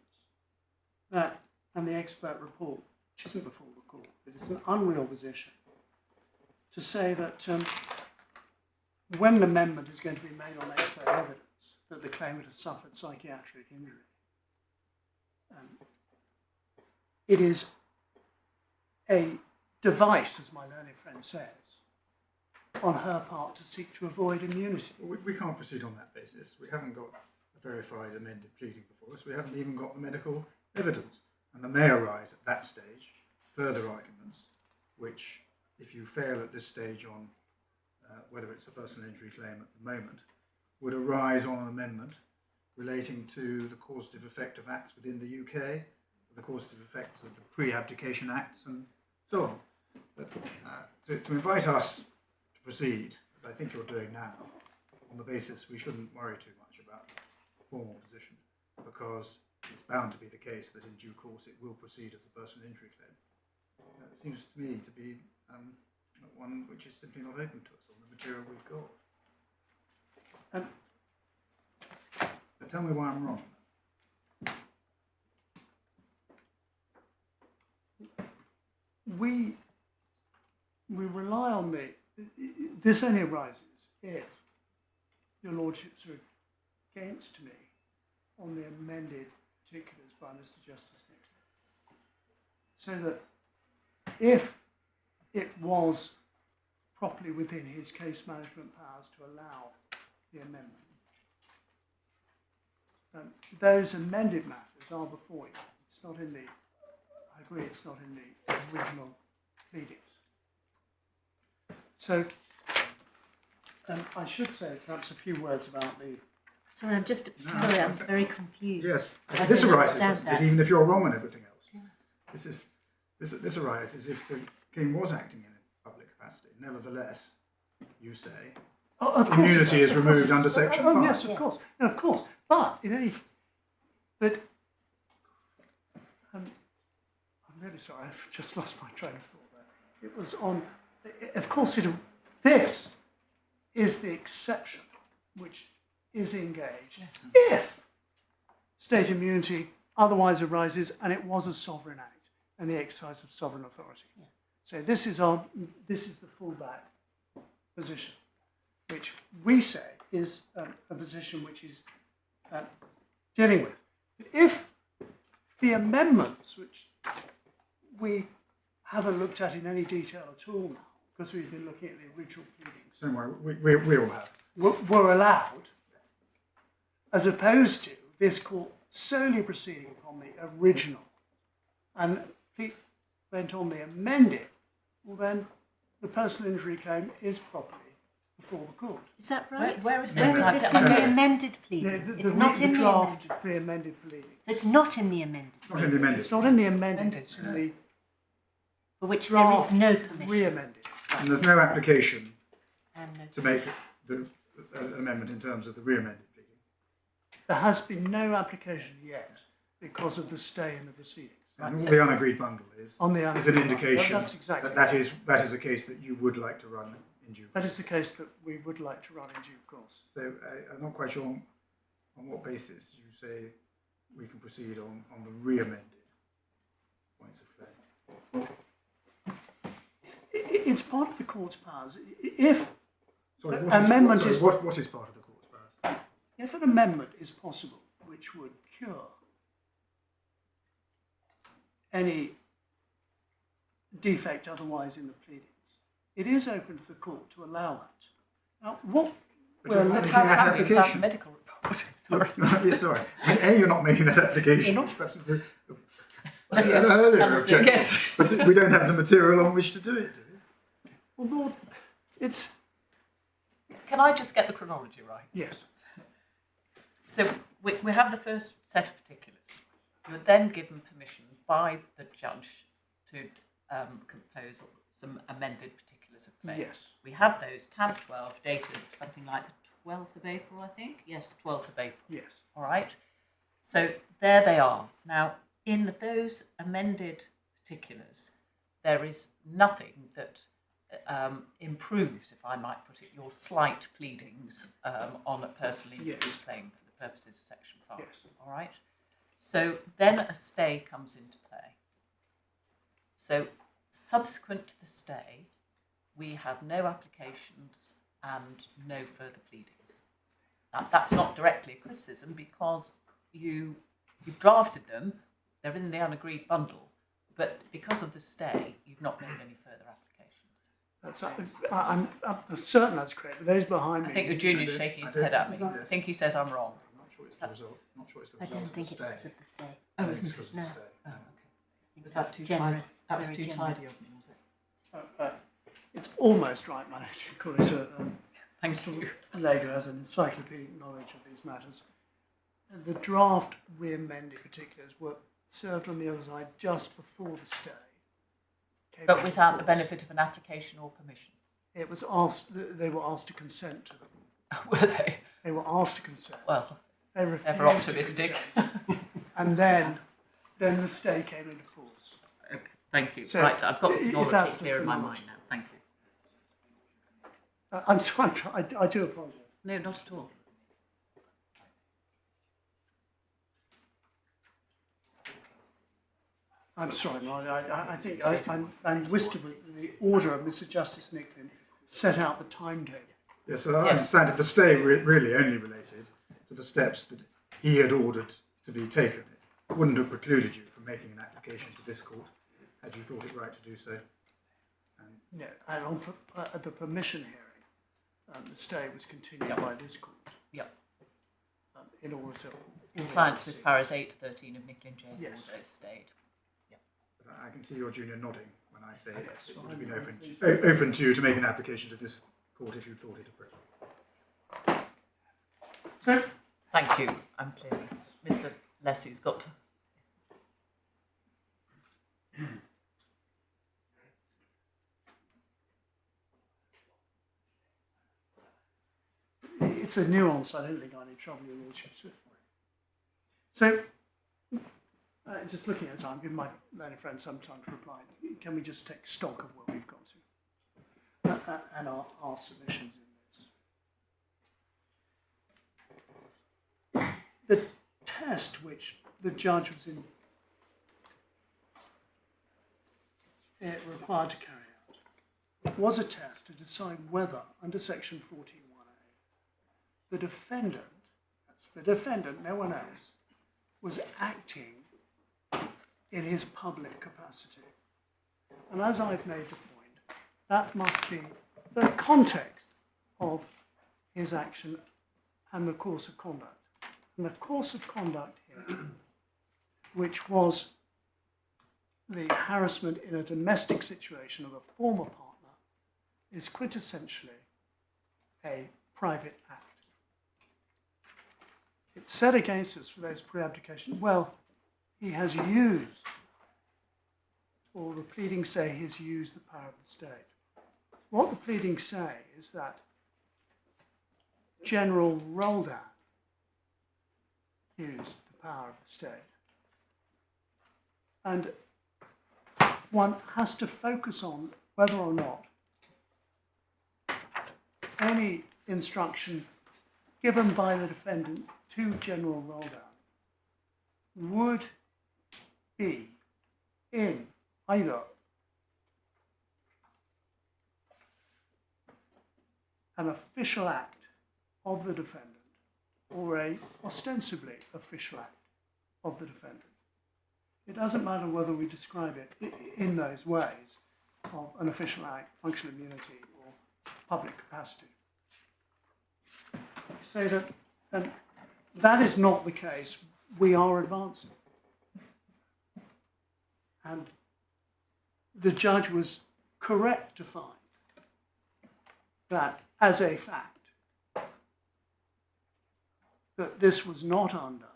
and the expert report, which isn't before the court, but it's an unreal position to say that when an amendment is going to be made on expert evidence that the claimant has suffered psychiatric injury, it is a device, as my learned friend says, on her part to seek to avoid immunity. Well, we can't proceed on that basis. We haven't got a verified amended pleading before us. We haven't even got the medical evidence. And there may arise at that stage further arguments which, if you fail at this stage on whether it's a personal injury claim at the moment, would arise on an amendment relating to the causative effect of acts within the UK, the causative effects of the pre-abdication acts, and so on. But to invite us to proceed, as I think you're doing now, on the basis we shouldn't worry too much about the formal position, because it's bound to be the case that in due course it will proceed as a personal injury claim. It seems to me to be one which is simply not open to us on the material we've got. But tell me why I'm wrong. We rely on this only arises if your lordships are against me on the amended particulars by Mr. Justice Nicklin. So that if it was properly within his case management powers to allow the amendment, those amended matters are before you. It's not in the, I agree, it's not in the original pleadings. So I should say perhaps a few words about the... Sorry, I'm very confused. Yes, I this don't arises, understand doesn't it, that. even if you're wrong on everything else. Yeah. This arises if the King was acting in a public capacity. Nevertheless, you say, Of course immunity it does, is of removed course. under Section 5. Yes, of course. No, of course. But in any... But... I'm really sorry, I've just lost my train of thought there. It was on... Of course, this is the exception which is engaged if state immunity otherwise arises and it was a sovereign act and the exercise of sovereign authority. Yeah. So this is the fallback position, which we say is a position which is dealing with. If the amendments, which we haven't looked at in any detail at all now, because we've been looking at the original pleadings, Don't worry, we all have. were allowed, as opposed to this court solely proceeding upon the original and went on the amended, well then the personal injury claim is properly before the court. Is that right? Where is it? Where is this in the amended pleading? It's not in the draft amended. pre-amended pleading. So it's not in the amended, Not in the amended. It's not in the amended, it's in the for which there is draft no permission. re-amended. And there's no application And no to make the amendment in terms of the re-amended pleading. There has been no application yet because of the stay in the proceedings. And all the unagreed bundle is On the an unagreed bundle. indication That's exactly that is a case that you would like to run in due That course. is the case that we would like to run in due course. So I'm not quite sure on what basis you say we can proceed on the re-amended points of claim. It's part of the court's powers. If Sorry, Amendment is- what is part of the court's powers? If an amendment is possible which would cure any defect otherwise in the pleadings, it is open to the court to allow that. Now, what But we're you're not looking making that How can we without a application. medical report? Yeah, sorry. I mean, you're not making that application. You're not. Perhaps it's an Yes, earlier honestly, objection. yes. But we don't have the material on which to do it, do we? well, Lord, it's Can I just get the chronology right? yes. So we have the first set of particulars. You're then given permission by the judge to compose some amended particulars of claim. Yes. We have those tab 12 dated something like the 12th of April, I think. Yes, 12th of April. Yes. All right. So there they are. Now, in those amended particulars, there is nothing that improves, if I might put it, your slight pleadings on a personal injury Yes. claim for the purposes of Section 5. Yes. All right. So then a stay comes into play. So subsequent to the stay, we have no applications and no further pleadings. Now, that's not directly a criticism because you've drafted them, they're in the unagreed bundle, but because of the stay, you've not made any further applications. I'm certain that's correct. But those behind me. I think your junior's shaking his head at me. I think he says I'm wrong. I'm not sure it's the result. Not sure it's the I result don't of think the it's because of the stay. Oh, I think isn't it's it? because of No. the stay. Oh, No. okay. Was That's that too generous, tidy? That was very too generous. tidy of me, was it? It's almost right, my lady, according to Thank you. a lady who has an encyclopedic knowledge of these matters. The draft re-amended particulars were served on the other side just before the stay. came But into without the force. benefit of an application or permission. It was asked, they were asked to consent to them. Were they? They were asked to consent. Well, They refused ever to optimistic. consent. And then the stay came into force. Okay, thank you. So, Right, I've got if knowledge that's the clear in my chronology. mind now. Thank you. I'm sorry, I do apologise. No, not at all. I'm sorry, Marley. I think I'm wisdom that the order of Mr. Justice Nicklin set out the timetable. Yes, so I Yes. understand that the stay really only related to the steps that he had ordered to be taken. It wouldn't have precluded you from making an application to this court had you thought it right to do so. No, and on at the permission hearing, the stay was continued Yep. by this court Yep. in order to. Compliance with Paras 813 of Nicklin J's Yes. order is stayed. But I can see your junior nodding when I say Yes, it well, would have been I'm- open to you to make an application to this court if you thought it appropriate. So, Thank you. I'm clear. Mr. Leslie's got to. it's a nuance I don't think I need trouble your lordships with. So, just looking at time, give my learned friend some time to reply. Can we just take stock of where we've got to and our submissions in this? The test which the judge was required to carry out was a test to decide whether, under section 14(1)(a), the defendant, that's the defendant, no one else, was acting in his public capacity. And as I've made the point, that must be the context of his action and the course of conduct. And the course of conduct here, which was the harassment in a domestic situation of a former partner, is quintessentially a private act. It's said against us for those pre-abdication, well, he has used, or the pleadings say he's used the power of the state. What the pleadings say is that General Roldan used the power of the state. And one has to focus on whether or not any instruction given by the defendant to General Roldan would be in either an official act of the defendant or a ostensibly official act of the defendant. It doesn't matter whether we describe it in those ways of an official act, functional immunity, or public capacity. So that that is not the case we are advancing. And the judge was correct to find that, as a fact, that this was not under,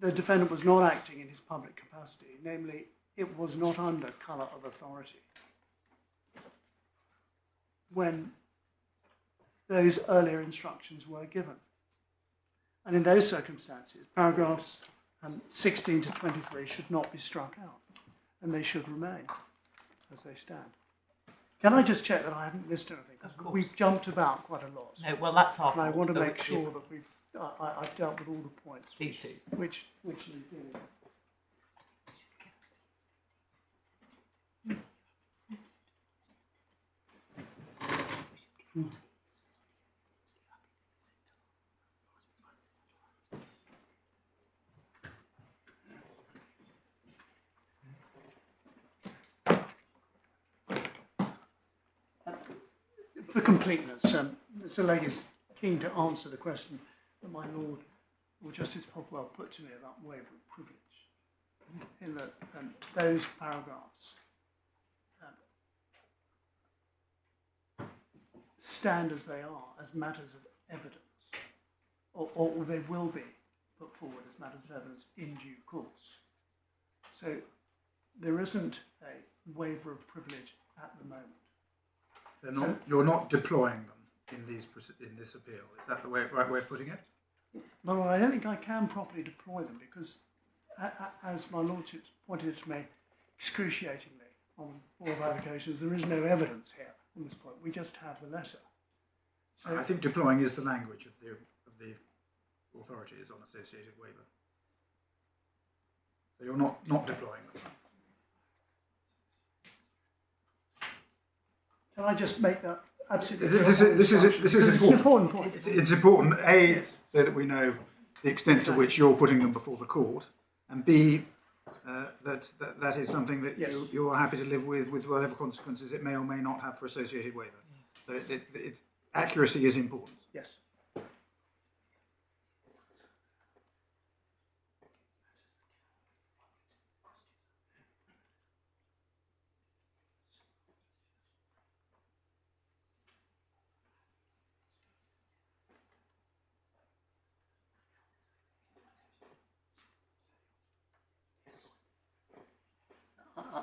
the defendant was not acting in his public capacity, namely, it was not under colour of authority when those earlier instructions were given. And in those circumstances, paragraphs 16 to 23 should not be struck out, and they should remain as they stand. Can I just check that I haven't missed anything? Of course. We've jumped about quite a lot. No, well, that's our And I fault, want to but make sure that I've dealt with all the points Please do. which you do. For completeness, Mr. Legg is keen to answer the question that my Lord, or Justice Popplewell, put to me about waiver of privilege. in that those paragraphs stand as they are as matters of evidence, or they will be put forward as matters of evidence in due course. So there isn't a waiver of privilege at the moment. You're not deploying them in this appeal. Is that the right way of putting it? Well, I don't think I can properly deploy them because, as my lordship's pointed to me excruciatingly on 4 or 5 occasions, there is no evidence here on this point. We just have the letter. So I think deploying is the language of the authorities on associated waiver. So you're not deploying them. can I just make that absolutely This is an important point. It's important, A, so that we know the extent to which you're putting them before the court, and B, that is something that you are happy to live with whatever consequences it may or may not have for associated waiver. So it's accuracy is important. Yes.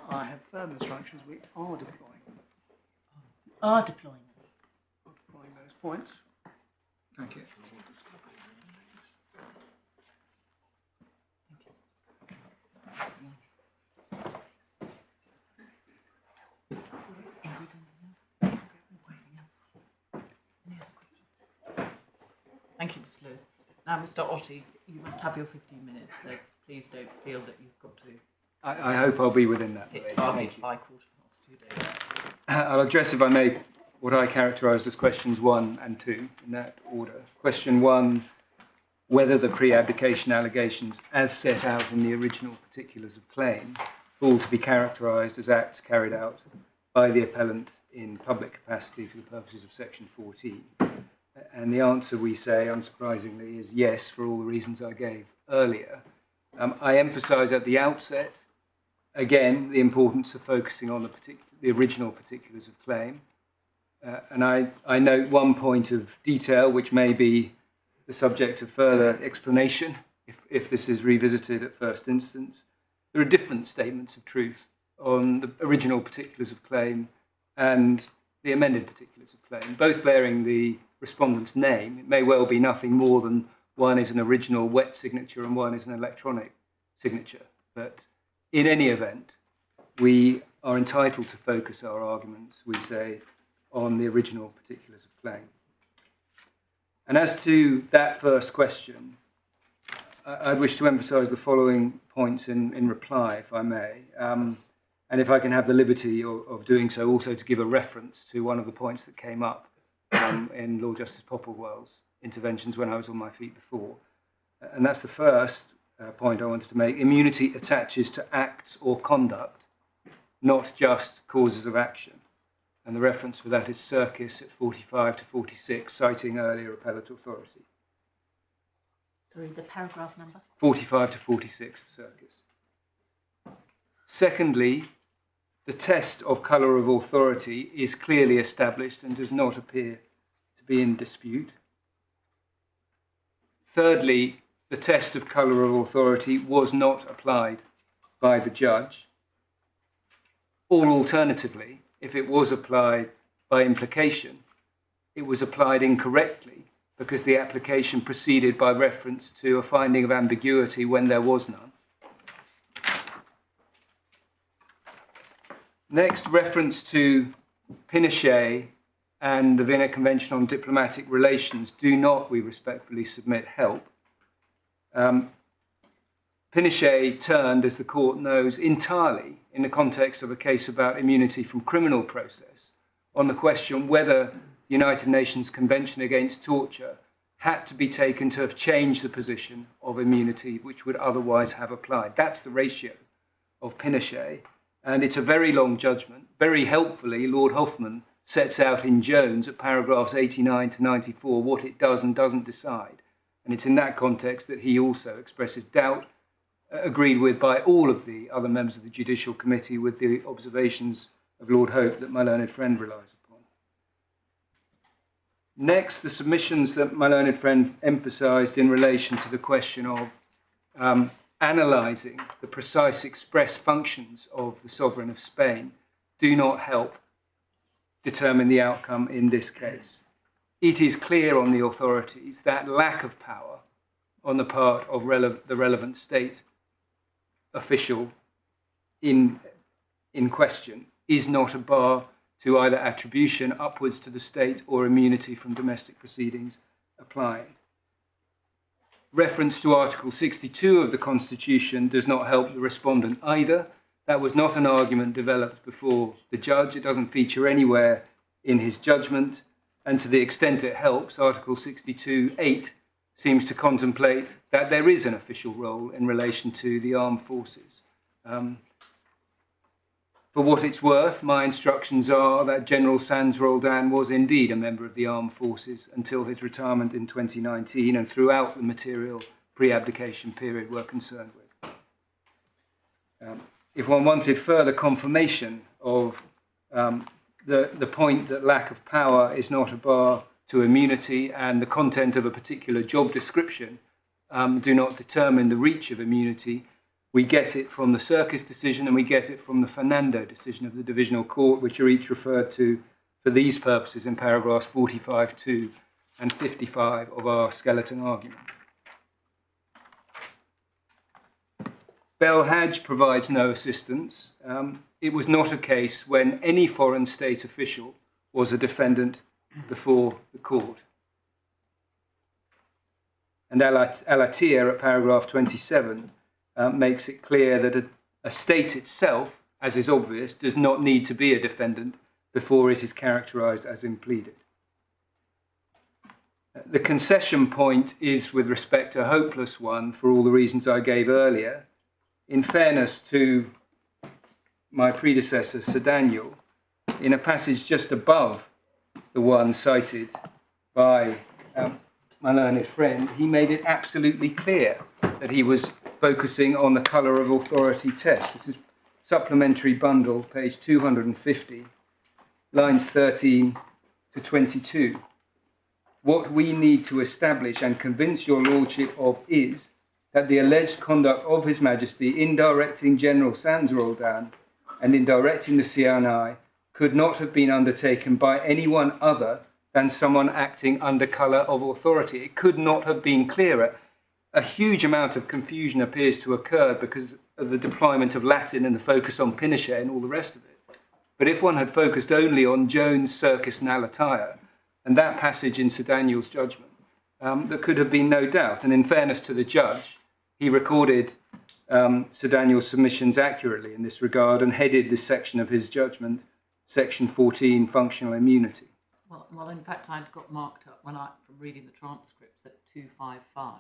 I have firm instructions. We are deploying those points. Thank you. Thank you, Mr. Lewis. Now, Mr. Ottey, you must have your 15 minutes, so please don't feel that you've got to I hope I'll be within that. hit Thank target you. by 2:15. I'll address, if I may, what I characterised as questions 1 and 2 in that order. Question 1, whether the pre-abdication allegations as set out in the original particulars of claim fall to be characterised as acts carried out by the appellant in public capacity for the purposes of section 14. And the answer, we say, unsurprisingly, is yes, for all the reasons I gave earlier. I emphasise at the outset, again, the importance of focusing on the original particulars of claim. And I note one point of detail which may be the subject of further explanation if this is revisited at first instance. There are different statements of truth on the original particulars of claim and the amended particulars of claim, both bearing the respondent's name. It may well be nothing more than one is an original wet signature and one is an electronic signature. But in any event, we are entitled to focus our arguments, we say, on the original particulars of claim. And as to that first question, I'd wish to emphasise the following points in reply, if I may. And if I can have the liberty of doing so, also to give a reference to one of the points that came up in Lord Justice Popplewell's interventions when I was on my feet before. And that's the first point I wanted to make. Immunity attaches to acts or conduct, not just causes of action. And the reference for that is Circus at 45 to 46, citing earlier appellate authority. Sorry, the paragraph number? 45 to 46 of Circus. Secondly, the test of colour of authority is clearly established and does not appear to be in dispute. Thirdly, the test of colour of authority was not applied by the judge. Or alternatively, if it was applied by implication, it was applied incorrectly because the application proceeded by reference to a finding of ambiguity when there was none. Next, reference to Pinochet and the Vienna Convention on Diplomatic Relations do not, we respectfully submit, help. Pinochet turned, as the court knows, entirely in the context of a case about immunity from criminal process on the question whether the United Nations Convention Against Torture had to be taken to have changed the position of immunity which would otherwise have applied. That's the ratio of Pinochet. And it's a very long judgment. Very helpfully, Lord Hoffman sets out in Jones at paragraphs 89 to 94 what it does and doesn't decide. And it's in that context that he also expresses doubt agreed with by all of the other members of the Judicial Committee, with the observations of Lord Hope that my learned friend relies upon. Next, the submissions that my learned friend emphasised in relation to the question of analysing the precise express functions of the sovereign of Spain do not help determine the outcome in this case. It is clear on the authorities that lack of power on the part of the relevant state official in question is not a bar to either attribution upwards to the state or immunity from domestic proceedings applying. Reference to Article 62 of the Constitution does not help the respondent either. That was not an argument developed before the judge. It doesn't feature anywhere in his judgment. And to the extent it helps, Article 62(8) seems to contemplate that there is an official role in relation to the armed forces. For what it's worth, my instructions are that General Sayn-Roldan was indeed a member of the armed forces until his retirement in 2019, and throughout the material pre-abdication period we're concerned with. If one wanted further confirmation of the point that lack of power is not a bar to immunity and the content of a particular job description do not determine the reach of immunity, we get it from the Circus decision and we get it from the Fernando decision of the Divisional Court, which are each referred to for these purposes in paragraphs 45(2) and 55 of our skeleton argument. Belhadj provides no assistance. It was not a case when any foreign state official was a defendant before the court. And Alatir at paragraph 27 makes it clear that a state itself, as is obvious, does not need to be a defendant before it is characterised as impleaded. The concession point is, with respect, a hopeless one for all the reasons I gave earlier. In fairness to my predecessor, Sir Daniel, in a passage just above the one cited by my learned friend, he made it absolutely clear that he was focusing on the colour of authority test. This is supplementary bundle, page 250, lines 13 to 22. What we need to establish and convince your lordship of is that the alleged conduct of His Majesty in directing General Sayn-Roldan and in directing the CNI could not have been undertaken by anyone other than someone acting under colour of authority. It could not have been clearer. A huge amount of confusion appears to occur because of the deployment of Latin and the focus on Pinochet and all the rest of it. But if one had focused only on Jones, Circus and Alatir, and that passage in Sir Daniel's judgment, there could have been no doubt. And in fairness to the judge, he recorded Sir Daniel's submissions accurately in this regard and headed this section of his judgment, section 14, functional immunity. Well, in fact, I'd got marked up from reading the transcripts at 255.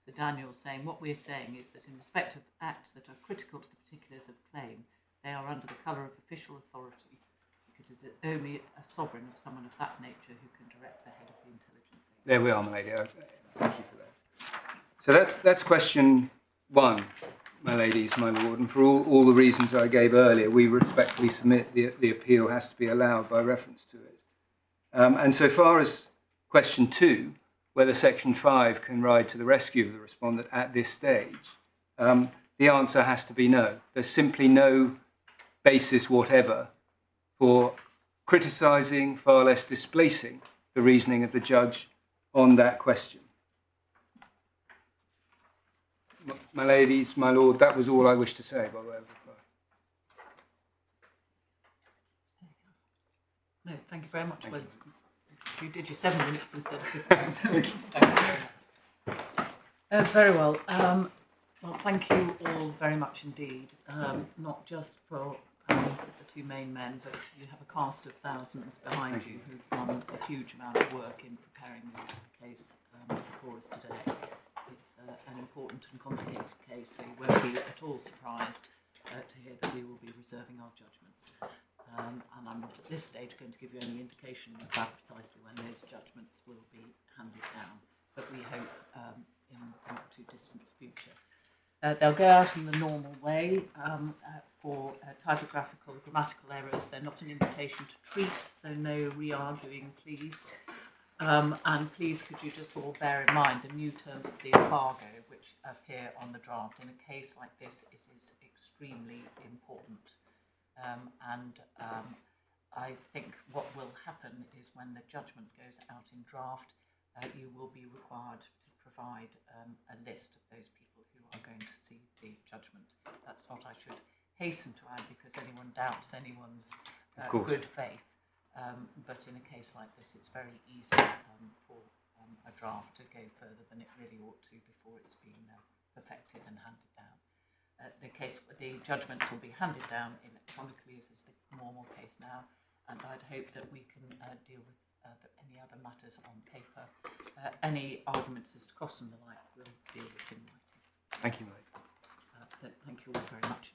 So Daniel's saying, what we're saying is that in respect of acts that are critical to the particulars of claim, they are under the colour of official authority. It is only a sovereign of someone of that nature who can direct the head of the intelligence. There we are, my lady. Thank you for that. So that's question one, my ladies, my lord. And for all the reasons I gave earlier, we respectfully submit the appeal has to be allowed by reference to it. And so far as question two, whether Section 5 can ride to the rescue of the respondent at this stage, the answer has to be no. There's simply no basis whatever for criticising, far less displacing, the reasoning of the judge on that question. My ladies, my lord, that was all I wish to say by way of reply. No, thank you very much. Well, you did your 7 minutes instead of 15. Very well. Well, thank you all very much indeed. Not just for the two main men, but you have a cast of thousands behind you who've done a huge amount of work in preparing this case for us today. It's an important and complicated case, so you won't be at all surprised to hear that we will be reserving our judgments. And I'm not at this stage going to give you any indication about precisely when those judgments will be handed down, but we hope in the not too distant future. They'll go out in the normal way for typographical, grammatical errors. They're not an invitation to treat, so no re-arguing, please. And please, could you just all bear in mind the new terms of the embargo, which appear on the draft. In a case like this, it is extremely important. I think what will happen is when the judgment goes out in draft, you will be required to provide a list of those people who are going to see the judgment. That's what I should hasten to add, because anyone doubts anyone's good faith. But in a case like this, it's very easy for a draft to go further than it really ought to before it's been perfected and handed down. The judgments will be handed down electronically, as is the normal case now, and I'd hope that we can deal with any other matters on paper. Any arguments as to costs and the like, we'll deal with in writing. Thank you, Mike. So thank you all very much.